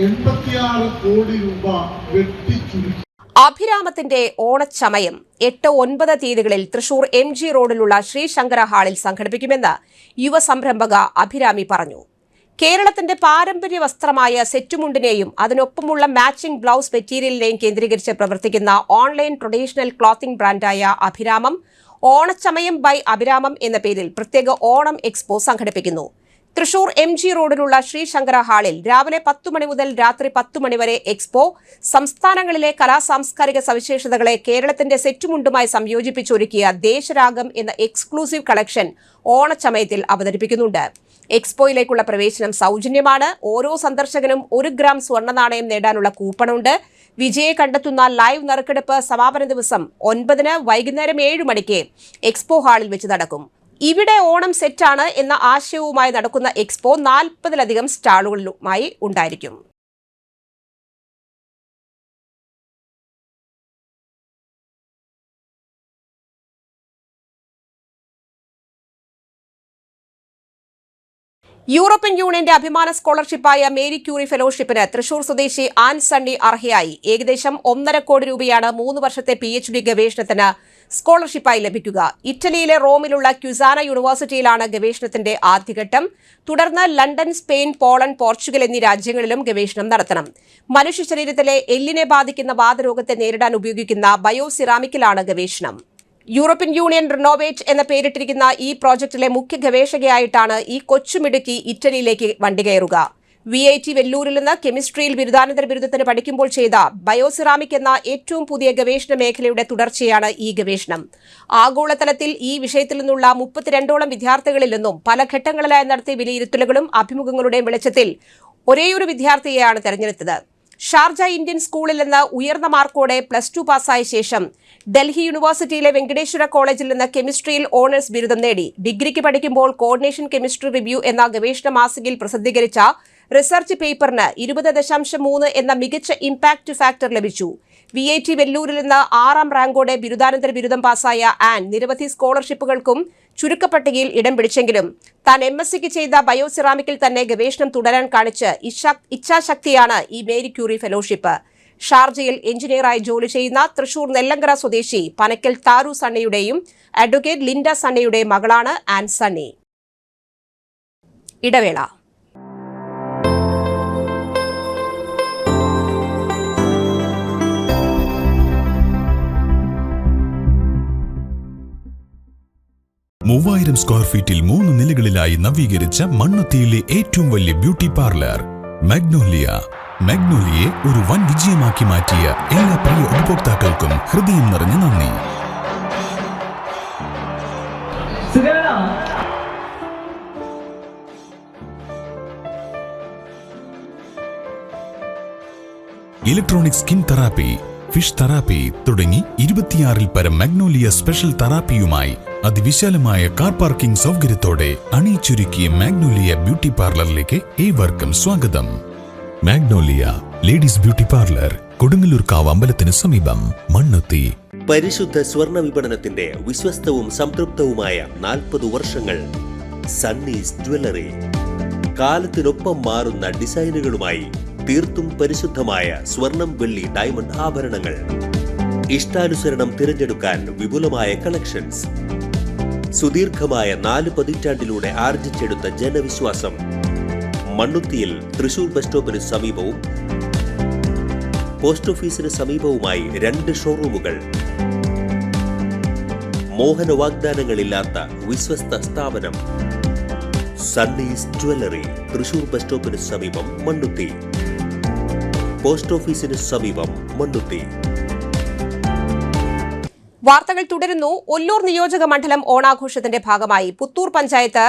86 കോടി രൂപ വെട്ടിച്ചുരുക്കി. അഭിരാമത്തിന്റെ ഓണച്ചമയം 8-9 തീയതികളിൽ തൃശൂർ MG റോഡിലുള്ള ശ്രീശങ്കര ഹാളിൽ സംഘടിപ്പിക്കുമെന്ന് യുവസംരംഭക അഭിരാമി പറഞ്ഞു. കേരളത്തിന്റെ പാരമ്പര്യ വസ്ത്രമായ സെറ്റുമുണ്ടിനെയും അതിനൊപ്പമുള്ള മാച്ചിംഗ് ബ്ലൗസ് മെറ്റീരിയലിനെയും കേന്ദ്രീകരിച്ച് പ്രവർത്തിക്കുന്ന ഓൺലൈൻ ട്രഡീഷണൽ ക്ലോത്തിംഗ് ബ്രാൻഡായ അഭിരാമം ഓണച്ചമയം ബൈ അഭിരാമം എന്ന പേരിൽ പ്രത്യേക ഓണം എക്സ്പോ സംഘടിപ്പിക്കുന്നു. തൃശൂർ MG റോഡിലുള്ള ശ്രീശങ്കര ഹാളിൽ രാവിലെ 10 മണി മുതൽ രാത്രി 10 മണി വരെ എക്സ്പോ സംസ്ഥാനങ്ങളിലെ കലാസാംസ്കാരിക സവിശേഷതകളെ കേരളത്തിന്റെ സെറ്റുമുണ്ടുമായി സംയോജിപ്പിച്ചൊരുക്കിയ ദേശരാഗം എന്ന എക്സ്ക്ലൂസീവ് കളക്ഷൻ ഓണച്ചമയത്തിൽ അവതരിപ്പിക്കുന്നുണ്ട്. എക്സ്പോയിലേക്കുള്ള പ്രവേശനം സൗജന്യമാണ്. ഓരോ സന്ദർശകനും 1 ഗ്രാം സ്വർണ്ണ നാണയം നേടാനുള്ള കൂപ്പണുണ്ട്. വിജയെ കണ്ടെത്തുന്ന ലൈവ് നറുക്കെടുപ്പ് സമാപന ദിവസം 9-ന് വൈകുന്നേരം 7 മണിക്ക് എക്സ്പോ ഹാളിൽ വെച്ച് നടക്കും. ഇവിടെ ഓണം സെറ്റാണ് എന്ന ആശയവുമായി നടക്കുന്ന എക്സ്പോ 40-ലധികം സ്റ്റാളുകളുമായി ഉണ്ടായിരിക്കും. യൂറോപ്യൻ യൂണിയന്റെ അഭിമാന സ്കോളർഷിപ്പായ മേരി ക്യൂറി ഫെലോഷിപ്പിന് തൃശൂർ സ്വദേശി ആൻ സണ്ണി അർഹയായി. ഏകദേശം 1.5 കോടി രൂപയാണ് 3 വർഷത്തെ PhD ഗവേഷണത്തിന് സ്കോളർഷിപ്പായി ലഭിക്കുക. ഇറ്റലിയിലെ റോമിലുള്ള ക്യുസാന യൂണിവേഴ്സിറ്റിയിലാണ് ഗവേഷണത്തിന്റെ ആദ്യഘട്ടം. തുടർന്ന് ലണ്ടൻ, സ്പെയിൻ, പോളണ്ട്, പോർച്ചുഗൽ എന്നീ രാജ്യങ്ങളിലും ഗവേഷണം നടത്തണം. മനുഷ്യ ശരീരത്തിലെ എല്ലിനെ ബാധിക്കുന്ന വാതരോഗത്തെ നേരിടാൻ ഉപയോഗിക്കുന്ന ബയോസിറാമിക്കിലാണ് ഗവേഷണം. യൂറോപ്യൻ യൂണിയൻ റിനോവേറ്റ് എന്ന പേരിട്ടിരിക്കുന്ന ഈ പ്രോജക്റ്റിലെ മുഖ്യ ഗവേഷകയായിട്ടാണ് ഈ കൊച്ചുമിടുക്കി ഇറ്റലിയിലേക്ക് വണ്ടി കയറുക. VIT വെല്ലൂരിൽ നിന്ന് കെമിസ്ട്രിയിൽ ബിരുദാനന്തര ബിരുദത്തിന് പഠിക്കുമ്പോൾ ചെയ്ത ബയോസിറാമിക് എന്ന ഏറ്റവും പുതിയ ഗവേഷണ മേഖലയുടെ തുടർച്ചയാണ് ഈ ഗവേഷണം. ആഗോളതലത്തിൽ ഈ വിഷയത്തിൽ നിന്നുള്ള 32ഓളം വിദ്യാർത്ഥികളിൽ നിന്നും പല ഘട്ടങ്ങളിലായി നടത്തിയ വിലയിരുത്തലുകളും അഭിമുഖങ്ങളുടെയും വെളിച്ചത്തിൽ ഒരേയൊരു വിദ്യാർത്ഥിയെയാണ് തെരഞ്ഞെടുത്തത്. ഷാർജ ഇന്ത്യൻ സ്കൂളിൽ നിന്ന് ഉയർന്ന മാർക്കോടെ +2 പാസ്സായ ശേഷം ഡൽഹി യൂണിവേഴ്സിറ്റിയിലെ വെങ്കടേശ്വര കോളേജിൽ നിന്ന് കെമിസ്ട്രിയിൽ ഓണേഴ്സ് ബിരുദം നേടി. ഡിഗ്രിക്ക് പഠിക്കുമ്പോൾ കോർഡിനേഷൻ കെമിസ്ട്രി റിവ്യൂ എന്ന ഗവേഷണ മാസികയിൽ പ്രസിദ്ധീകരിച്ച റിസർച്ച് പേപ്പറിന് 20.3 എന്ന മികച്ച ഇമ്പാക്ട് ഫാക്ടർ ലഭിച്ചു. VIT വെല്ലൂരിൽ നിന്ന് 6ാം റാങ്കോടെ ബിരുദാനന്തര ബിരുദം പാസ്സായ ആൻ നിരവധി സ്കോളർഷിപ്പുകൾക്കും ചുരുക്കപ്പട്ടികയിൽ ഇടം പിടിച്ചെങ്കിലും താൻ MSc ചെയ്ത ബയോസിറാമിക്കിൽ തന്നെ ഗവേഷണം തുടരാൻ കാണിച്ച് ഇച്ഛാശക്തിയാണ് ഈ മേരി ക്യൂറി ഫെലോഷിപ്പ്. ഷാർജയിൽ എഞ്ചിനീയറായി ജോലി ചെയ്യുന്ന തൃശൂർ നെല്ലങ്കര സ്വദേശി പനക്കൽ താരു സണ്ണിയുടെയും അഡ്വക്കേറ്റ് ലിൻഡ സണ്ണിയുടെയും മകളാണ് ആൻ സണ്ണി. ഇടവേള. മൂവായിരം സ്ക്വയർ ഫീറ്റിൽ 3 നിലകളിലായി നവീകരിച്ച മണ്ണുത്തിയിലെ ഏറ്റവും വലിയ ബ്യൂട്ടി പാർലർ മാഗ്നോലിയ. മാഗ്നോലിയെ ഒരു വൻ വിജയമാക്കി മാറ്റിയ എല്ലാ പ്രിയ ഉപഭോക്താക്കൾക്കും ഹൃദയം നിറഞ്ഞ നന്ദി. Electronic skin therapy, fish therapy തുടങ്ങി 26-ൽ പരം മാഗ്നോലിയ സ്പെഷ്യൽ തെറാപ്പിയുമായി അതിവിശാലമായ കാർ പാർക്കിംഗ് സൗകര്യത്തോടെ അണിയിച്ചൊരുക്കിയ മാഗ്നോലിയ ബ്യൂട്ടി പാർലറിലേക്ക് ഏവർക്കും സ്വാഗതം. മാഗ്നോലിയ ലേഡീസ് ബ്യൂട്ടി പാർലർ, കൊടുങ്ങല്ലൂർക്കാവ് അമ്പലത്തിന് സമീപം, മണ്ണുത്തി. പരിശുദ്ധ സ്വർണ്ണ വിപണനത്തിന്റെ വിശ്വസ്തവും സംതൃപ്തവുമായ 40 വർഷങ്ങൾ. സണ്ണീസ് ജ്വല്ലറി. കാലത്തിനൊപ്പം മാറുന്ന ഡിസൈനുകളുമായി തീർത്തും പരിശുദ്ധമായ സ്വർണം, വെള്ളി, ഡയമണ്ട് ആഭരണങ്ങൾ. ഇഷ്ടാനുസരണം തിരഞ്ഞെടുക്കാൻ വിപുലമായ കളക്ഷൻസ്. സുദീർഘമായ 4 പതിറ്റാണ്ടിലൂടെ ആർജിച്ചെടുത്ത ജനവിശ്വാസം. മണ്ണുത്തിയിൽ തൃശൂർ ബസ് സ്റ്റോപ്പിന് സമീപവും പോസ്റ്റ് ഓഫീസിന് സമീപവുമായി 2 ഷോറൂമുകൾ. മോഹന വാഗ്ദാനങ്ങളില്ലാത്ത വിശ്വസ്ത സ്ഥാപനം. സണ്ണീസ് ജ്വല്ലറി, തൃശൂർ ബസ് സ്റ്റോപ്പിന് സമീപം, മണ്ണുത്തി. പോസ്റ്റ് ഓഫീസിന് സമീപം, മണ്ണുത്തി. വാർത്തകൾ തുടരുന്നു. ഒല്ലൂർ നിയോജക മണ്ഡലം ഓണാഘോഷത്തിന്റെ ഭാഗമായി പുത്തൂർ പഞ്ചായത്ത്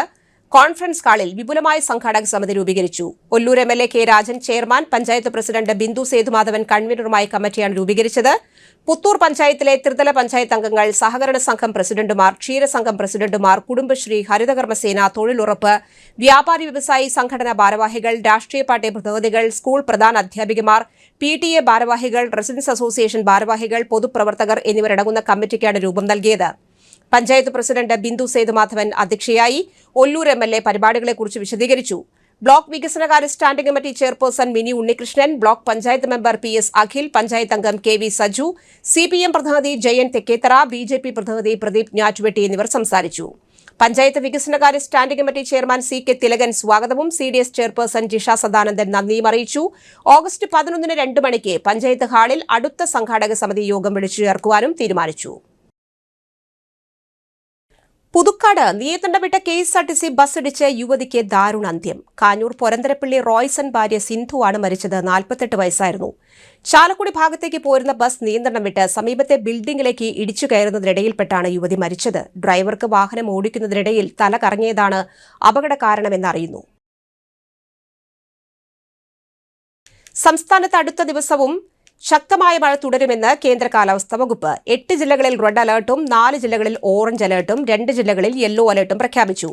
കോൺഫറൻസ് ഹാളിൽ വിപുലമായ സംഘാടക സമിതി രൂപീകരിച്ചു. Ollur MLA K Rajan chairman, panchayat president Bindu Sethumadhavan കൺവീനറുമായ കമ്മിറ്റിയാണ് രൂപീകരിച്ചത്. പുത്തൂർ പഞ്ചായത്തിലെ ത്രിതല പഞ്ചായത്ത് അംഗങ്ങൾ, സഹകരണ സംഘം പ്രസിഡന്റുമാർ, ക്ഷീരസംഘം പ്രസിഡന്റുമാർ, കുടുംബശ്രീ, ഹരിതകർമ്മസേന, തൊഴിലുറപ്പ്, വ്യാപാരി വ്യവസായി സംഘടനാ ഭാരവാഹികൾ, രാഷ്ട്രീയ പാർട്ടി പ്രതിനിധികൾ, സ്കൂൾ പ്രധാന അധ്യാപികമാർ, PTA ഭാരവാഹികൾ, റെസിഡൻസ് അസോസിയേഷൻ ഭാരവാഹികൾ, പൊതുപ്രവർത്തകർ എന്നിവരടങ്ങുന്ന കമ്മിറ്റിക്കാണ് രൂപം നൽകിയത്. പഞ്ചായത്ത് പ്രസിഡന്റ് ബിന്ദു സേതുമാധവൻ അധ്യക്ഷയായി. ഒല്ലൂർ MLA പരിപാടികളെക്കുറിച്ച് വിശദീകരിച്ചു. ബ്ലോക്ക് വികസനകാര്യ standing committee chairperson Mini Unnikrishnan, block panchayat member PS Akhil, panchayat അംഗം KV സജു, CPM പ്രതിനിധി ജയൻ തെക്കേത്തറ, BJP പ്രതിനിധി പ്രദീപ് ഞാറ്റുവെട്ടി എന്നിവർ സംസാരിച്ചു. പഞ്ചായത്ത് വികസനകാര്യ standing committee chairman CK Thilakan സ്വാഗതവും CDS ചെയർപേഴ്സൺ ജിഷ സദാനന്ദൻ നന്ദിയും അറിയിച്ചു. ഓഗസ്റ്റ് 11 2 മണിക്ക് പഞ്ചായത്ത് ഹാളിൽ അടുത്ത സംഘാടക സമിതി യോഗം വിളിച്ചു ചേർക്കുവാനും തീരുമാനിച്ചു. പുതുക്കാട് നിയന്ത്രണം വിട്ട KSRTC ബസ് ഇടിച്ച് യുവതിക്ക് ദാരുണാന്ത്യം. കാഞ്ഞൂർ പൊരന്തരപ്പള്ളി റോയ്സൺ ഭാര്യ സിന്ധുവാണ് മരിച്ചത്. 48 വയസ്സായിരുന്നു. ചാലക്കുടി ഭാഗത്തേക്ക് പോരുന്ന ബസ് നിയന്ത്രണം വിട്ട് സമീപത്തെ ബിൽഡിംഗിലേക്ക് ഇടിച്ചു കയറുന്നതിനിടയിൽപ്പെട്ടാണ് യുവതി മരിച്ചത്. ഡ്രൈവർക്ക് വാഹനം ഓടിക്കുന്നതിനിടയിൽ തല കറങ്ങിയതാണ് അപകട കാരണമെന്നറിയുന്നു. സംസ്ഥാനത്ത് അടുത്ത ദിവസവും ശക്തമായ മഴ തുടരുമെന്ന് കേന്ദ്ര കാലാവസ്ഥാ വകുപ്പ്. 8 ജില്ലകളിൽ റെഡ് അലർട്ടും 4 ജില്ലകളിൽ ഓറഞ്ച് അലർട്ടും 2 ജില്ലകളിൽ യെല്ലോ അലർട്ടും പ്രഖ്യാപിച്ചു.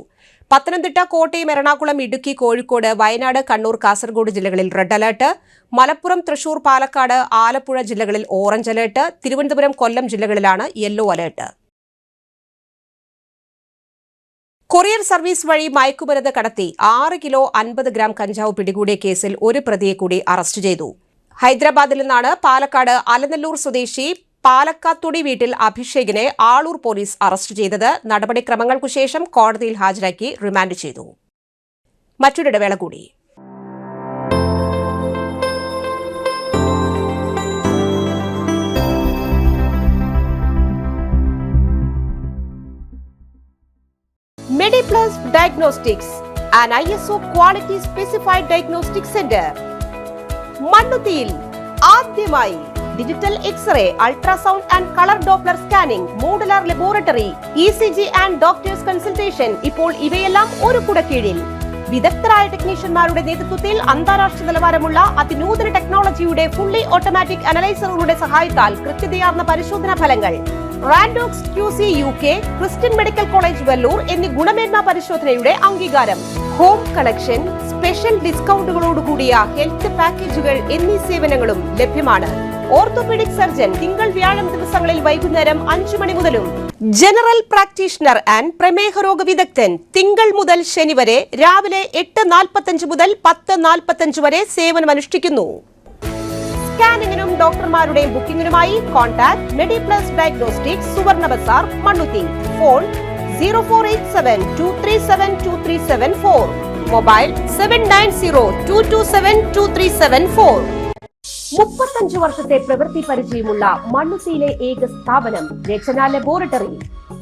പത്തനംതിട്ട, കോട്ടയം, എറണാകുളം, ഇടുക്കി, കോഴിക്കോട്, വയനാട്, കണ്ണൂർ, കാസർഗോഡ് ജില്ലകളിൽ റെഡ് അലർട്ട്. മലപ്പുറം, തൃശൂർ, പാലക്കാട്, ആലപ്പുഴ ജില്ലകളിൽ ഓറഞ്ച് അലർട്ട്. തിരുവനന്തപുരം, കൊല്ലം ജില്ലകളിലാണ് യെല്ലോ അലർട്ട്. കൊറിയർ സർവീസ് വഴി മയക്കുമരുന്ന് കടത്തി 6 കിലോ 50 ഗ്രാം കഞ്ചാവ് പിടികൂടിയ കേസിൽ ഒരു പ്രതിയെ കൂടി അറസ്റ്റ് ചെയ്തു. ഹൈദരാബാദിൽ നിന്നാണ് പാലക്കാട് അലനല്ലൂർ സ്വദേശി പാലക്കാത്തൊടി വീട്ടിൽ അഭിഷേകിനെ ആളൂർ പോലീസ് അറസ്റ്റ് ചെയ്തത്. നടപടിക്രമങ്ങൾക്കു ശേഷം കോടതിയിൽ ഹാജരാക്കി റിമാൻഡ് ചെയ്തു. മറ്റൊരിടവേള കൂടി. Mediplus Diagnostics, an ISO quality specified diagnostic center. മണ്ണുത്തിയിൽ ആദ്യമായി digital X ray, ultrasound and colour Doppler scanning, modular laboratory, ECG and doctors consultation. ഇപ്പോൾ ഇവയെല്ലാം ഒരു കുടക്കീഴിൽ. വിദഗ്ധരായ ടെക്നീഷ്യന്മാരുടെ നേതൃത്വത്തിൽ അന്താരാഷ്ട്ര നിലവാരമുള്ള അതിനൂതന ടെക്നോളജിയുടെ ഫുള്ളി ഓട്ടോമാറ്റിക് അനലൈസറുകളുടെ സഹായത്താൽ കൃത്യതയാർന്ന പരിശോധനാ ഫലങ്ങൾ. റാൻഡോക്സ് QC UK, Christian medical college Vellore എന്നീ ഗുണമേന്മ പരിശോധനയുടെ അംഗീകാരം. ഹോം കളക്ഷൻ, സ്പെഷ്യൽ ഡിസ്കൗണ്ടുകളോടുകൂടിയ ഹെൽത്ത് പാക്കേജുകൾ എന്നീ സേവനങ്ങളും ലഭ്യമാണ്. ഓർത്തോപീഡിക് സർജൻ തിങ്കൾ വ്യാഴം ദിവസങ്ങളിൽ വൈകുന്നേരം 5 മണി മുതലും ജനറൽ പ്രാക്ടീഷണർ ആൻഡ് പ്രമേഹ രോഗ വിദഗ്ധൻ തിങ്കൾ മുതൽ ശനി വരെ രാവിലെ 8:45 മുതൽ 10:45 വരെ സേവനമനുഷ്ഠിക്കുന്നു. സ്കാനിങ്ങിനും ഡോക്ടർമാരുടെയും ബുക്കിംഗിനുമായി കോൺടാക്ട് മെഡിപ്ലസ് ഡയഗ്നോസ്റ്റിക്സ്, സുവർണ ബസാർ, മണ്ണുത്തി. Phone 0487237237 mobile 7902272374. 35 വർഷത്തെ പ്രവൃത്തി പരിചയമുള്ള മണ്ണുത്തിയിലെ ഏക സ്ഥാപനം Rachana laboratory.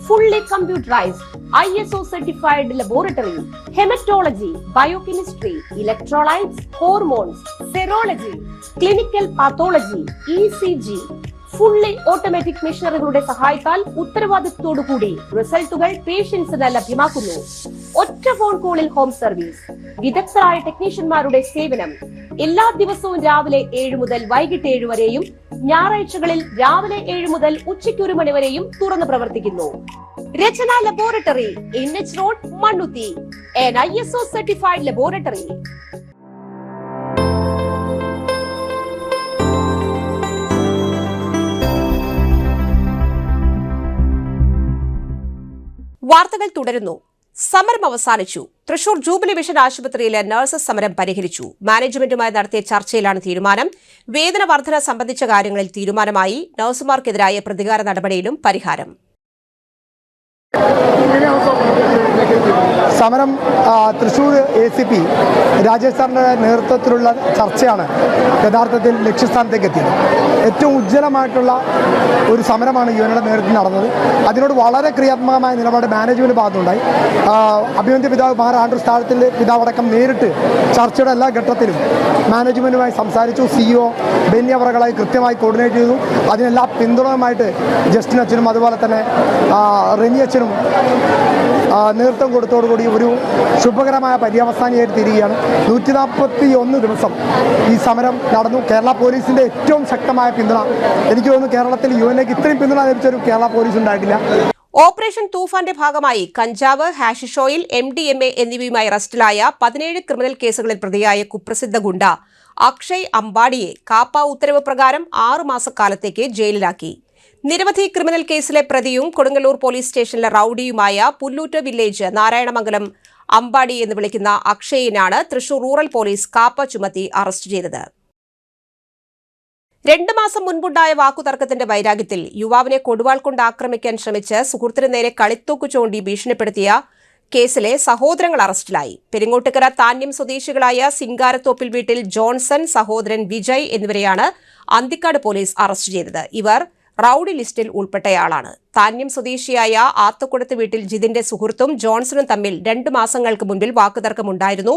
Fully computerised ISO certified laboratory. Haematology, biochemistry, electrolytes, hormones, serology, clinical pathology, ECG. Fully automatic മെഷീനറികളുടെ സഹായത്താൽ ഉത്തരവാദിത്വത്തോടുകൂടി റിസൾട്ടുകൾ പേഷ്യൻസിന് ലഭ്യമാക്കുന്നു. ഒറ്റ ഫോൺ കോളിൽ ഹോം സർവീസ്. വിദഗ്ധരായ ടെക്നീഷ്യന്മാരുടെ സേവനം. എല്ലാ ദിവസവും രാവിലെ 7 മുതൽ വൈകിട്ട് 7 വരെയും ഞായറാഴ്ചകളിൽ രാവിലെ 7 മുതൽ ഉച്ചയ്ക്ക് 1 മണി വരെയും തുറന്നു പ്രവർത്തിക്കുന്നു. Rachana laboratory, NH road, Mannuthy. an ISO certified laboratory. വാർത്തകൾ തുടരുന്നു. സമരം അവസാനിച്ചു. തൃശൂർ ജൂബിലി മിഷൻ ആശുപത്രിയിലെ നഴ്സസ് സമരം പരിഹരിച്ചു. മാനേജ്മെന്റുമായി നടത്തിയ ചർച്ചയിലാണ് തീരുമാനം. വേതന വർധന സംബന്ധിച്ച കാര്യങ്ങളിൽ തീരുമാനമായി. നഴ്സുമാർക്കെതിരായ പ്രതികാര നടപടിയിലും പരിഹാരം. സമരം തൃശ്ശൂർ ACP രാജേഷ് സാറിൻ്റെ നേതൃത്വത്തിലുള്ള ചർച്ചയാണ് യഥാർത്ഥത്തിൽ ലക്ഷ്യസ്ഥാനത്തേക്ക് എത്തിയത്. ഏറ്റവും ഉജ്ജ്വലമായിട്ടുള്ള ഒരു സമരമാണ് യുവനയുടെ നേതൃത്വത്തിൽ നടന്നത്. അതിനോട് വളരെ ക്രിയാത്മകമായ നിലപാട് മാനേജ്മെൻറ്റ് ഭാഗത്തുണ്ടായി. അഭിമന്യ പിതാവ് മാർ ആൻഡ്രൂസ് താഴത്തിൽ പിതാവടക്കം നേരിട്ട് ചർച്ചയുടെ എല്ലാ ഘട്ടത്തിലും മാനേജ്മെൻറ്റുമായി സംസാരിച്ചു. CEO ബെന്നി അവറുകളായി കൃത്യമായി കോർഡിനേറ്റ് ചെയ്തു. അതിനെല്ലാ പിന്തുണയുമായിട്ട് ജസ്റ്റിൻ അച്ഛനും അതുപോലെ തന്നെ റെനി അച്ഛനും നേതൃത്വം കൊടുത്തോടുകൂടി ഒരു ശുഭകരമായ പര്യവസാനിയായിട്ട് തീരുകയാണ്. 141 ദിവസം ഈ സമരം നടന്നു. കേരള പോലീസിൻ്റെ ഏറ്റവും ശക്തമായ പിന്തുണ, എനിക്ക് തോന്നുന്നു കേരളത്തിൽ യുഎൻഎക്ക് ഇത്രയും പിന്തുണ ലഭിച്ചൊരു കേരള പോലീസ് ഉണ്ടായിട്ടില്ല. ഓപ്പറേഷൻ തൂഫാന്റെ ഭാഗമായി കഞ്ചാവ്, ഹാഷിഷ് ഓയിൽ, MDMA എന്നിവയുമായി അറസ്റ്റിലായ 17 ക്രിമിനൽ കേസുകളിൽ പ്രതിയായ കുപ്രസിദ്ധ ഗുണ്ട അക്ഷയ് അമ്പാടിയെ കാപ്പ ഉത്തരവ് പ്രകാരം 6 മാസക്കാലത്തേക്ക് ജയിലിലാക്കി. നിരവധി ക്രിമിനൽ കേസിലെ പ്രതിയും കൊടുങ്ങല്ലൂർ പോലീസ് സ്റ്റേഷനിലെ റൌഡിയുമായ പുല്ലൂറ്റ് വില്ലേജ് നാരായണമംഗലം അമ്പാടി എന്ന് വിളിക്കുന്ന അക്ഷയിനാണ് തൃശൂർ റൂറൽ പോലീസ് കാപ്പ ചുമത്തി അറസ്റ്റ് ചെയ്തത്. 2 മാസം മുൻപുണ്ടായ വാക്കുതർക്കത്തിന്റെ വൈരാഗ്യത്തിൽ യുവാവിനെ കൊടുവാൾ കൊണ്ട് ആക്രമിക്കാൻ ശ്രമിച്ച് സുഹൃത്തിന് നേരെ കളിത്തോക്ക് ചൂണ്ടി ഭീഷണിപ്പെടുത്തിയ കേസിലെ സഹോദരങ്ങൾ അറസ്റ്റിലായി. പെരിങ്ങോട്ടുകര താന്യം സ്വദേശികളായ സിംഗാരത്തോപ്പിൽ വീട്ടിൽ ജോൺസൺ, സഹോദരൻ വിജയ് എന്നിവരെയാണ് അന്തിക്കാട് പോലീസ് അറസ്റ്റ് ചെയ്തത്. ഇവർ റൌഡി ലിസ്റ്റിൽ ഉൾപ്പെട്ടയാളാണ്. താന്യം സ്വദേശിയായ ആത്തക്കുടത്ത് വീട്ടിൽ ജിതിന്റെ സുഹൃത്തും ജോൺസണും തമ്മിൽ 2 മാസങ്ങൾക്ക് മുൻപിൽ വാക്കുതർക്കമുണ്ടായിരുന്നു.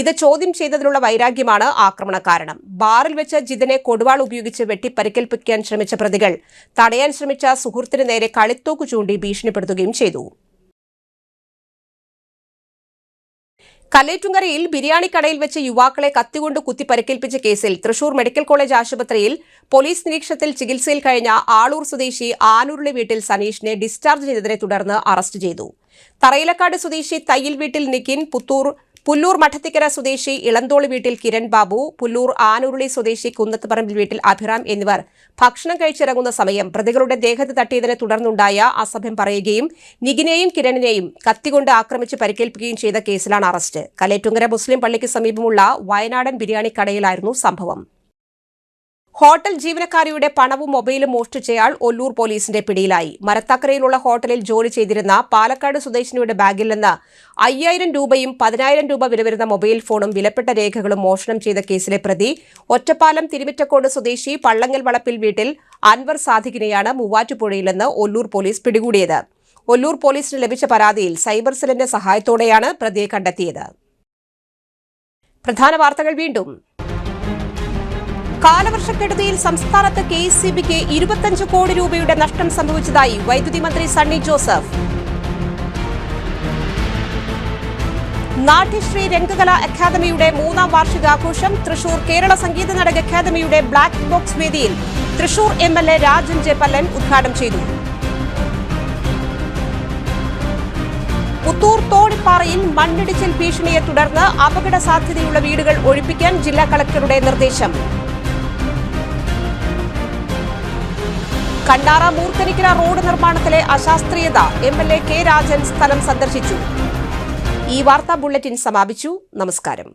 ഇത് ചോദ്യം ചെയ്തതിലുള്ള വൈരാഗ്യമാണ് ആക്രമണ കാരണം. ബാറിൽ വെച്ച് ജിതിനെ കൊടുവാൾ ഉപയോഗിച്ച് വെട്ടിപ്പരിക്കേൽപ്പിക്കാൻ ശ്രമിച്ച പ്രതികൾ തടയാൻ ശ്രമിച്ച സുഹൃത്തിന് നേരെ കളിത്തോക്ക് ചൂണ്ടി ഭീഷണിപ്പെടുത്തുകയും ചെയ്തു. കല്ലേറ്റുങ്കരയിൽ ബിരിയാണി കടയിൽ വെച്ച് യുവാക്കളെ കത്തികൊണ്ട് കുത്തി പരിക്കേൽപ്പിച്ച കേസിൽ തൃശൂർ മെഡിക്കൽ കോളേജ് ആശുപത്രിയിൽ പോലീസ് നിരീക്ഷണത്തിൽ ചികിത്സയിൽ കഴിഞ്ഞ ആളൂർ സ്വദേശി ആനൂരിലെ വീട്ടിൽ സനീഷിനെ ഡിസ്ചാർജ് ചെയ്തതിനെ തുടർന്ന് അറസ്റ്റ് ചെയ്തു. തറയിലക്കാട് സ്വദേശി തയ്യിൽ വീട്ടിൽ നിക്കിൻ, പുല്ലൂർ മഠത്തിക്കര സ്വദേശി ഇളന്തോളി വീട്ടിൽ കിരൺ ബാബു, പുല്ലൂർ ആനൂരുളി സ്വദേശി കുന്നത്തുപറമ്പിൽ വീട്ടിൽ അഭിറാം എന്നിവർ ഭക്ഷണം കഴിച്ചിറങ്ങുന്ന സമയം പ്രതികളുടെ ദേഹത്ത് തട്ടിയതിനെ തുടർന്നുണ്ടായ അസഭ്യം പറയുകയും നികിനെയും കിരണിനെയും കത്തികൊണ്ട് ആക്രമിച്ച് പരിക്കേൽപ്പിക്കുകയും ചെയ്ത കേസിലാണ് അറസ്റ്റ്. കല്ലേറ്റുങ്കര മുസ്ലിം പള്ളിക്ക് സമീപമുള്ള വയനാടൻ ബിരിയാണി കടയിലായിരുന്നു സംഭവം. ഹോട്ടൽ ജീവനക്കാരിയുടെ പണവും മൊബൈലും മോഷ്ടിച്ചയാൾ ഒല്ലൂർ പോലീസിന്റെ പിടിയിലായി. മരത്തക്കരയിലുള്ള ഹോട്ടലിൽ ജോലി ചെയ്തിരുന്ന പാലക്കാട് സ്വദേശിനിയുടെ ബാഗിൽ നിന്ന് 5000 രൂപയും 10000 രൂപ വില വരുന്ന മൊബൈൽ ഫോണും വിലപ്പെട്ട രേഖകളും മോഷണം ചെയ്ത കേസിലെ പ്രതി ഒറ്റപ്പാലം തിരുമിറ്റക്കോട് സ്വദേശി പള്ളങ്ങൽ വളപ്പിൽ വീട്ടിൽ അൻവർ സാദിഖിനെയാണ് മൂവാറ്റുപുഴയിൽ നിന്ന് ഒല്ലൂർ പോലീസ് പിടികൂടിയത്. ഒല്ലൂർ പോലീസിന് ലഭിച്ച പരാതിയിൽ സൈബർ സെല്ലിന്റെ സഹായത്തോടെയാണ് പ്രതിയെ കണ്ടെത്തിയത്. പ്രധാന വാർത്തകൾ വീണ്ടും. കാലവർഷക്കെടുതിയിൽ സംസ്ഥാനത്ത് KECBക്ക് 25 കോടി രൂപയുടെ നഷ്ടം സംഭവിച്ചതായി വൈദ്യുതി മന്ത്രി സണ്ണി ജോസഫ്. നാട്യശ്രീ രംഗകലാ അക്കാദമിയുടെ 3ാം വാർഷികാഘോഷം തൃശൂർ കേരള സംഗീത നാടക അക്കാദമിയുടെ ബ്ലാക്ക് ബോക്സ് വേദിയിൽ തൃശൂർ MLA രാജൻ ജെ പല്ലൻ ഉദ്ഘാടനം ചെയ്തു. പുത്തൂർ തോണിപ്പാറയിൽ മണ്ണിടിച്ചിൽ ഭീഷണിയെ തുടർന്ന് അപകട സാധ്യതയുള്ള വീടുകൾ ഒഴിപ്പിക്കാൻ ജില്ലാ കളക്ടറുടെ നിർദ്ദേശം. കണ്ണാറ മൂർക്കനിക്കര റോഡ് നിർമ്മാണത്തിലെ അശാസ്ത്രീയത MLA കെ രാജൻ സ്ഥലം സന്ദർശിച്ചു. ഈ വാർത്താ ബുള്ളറ്റിൻ സമാപിച്ചു. നമസ്കാരം.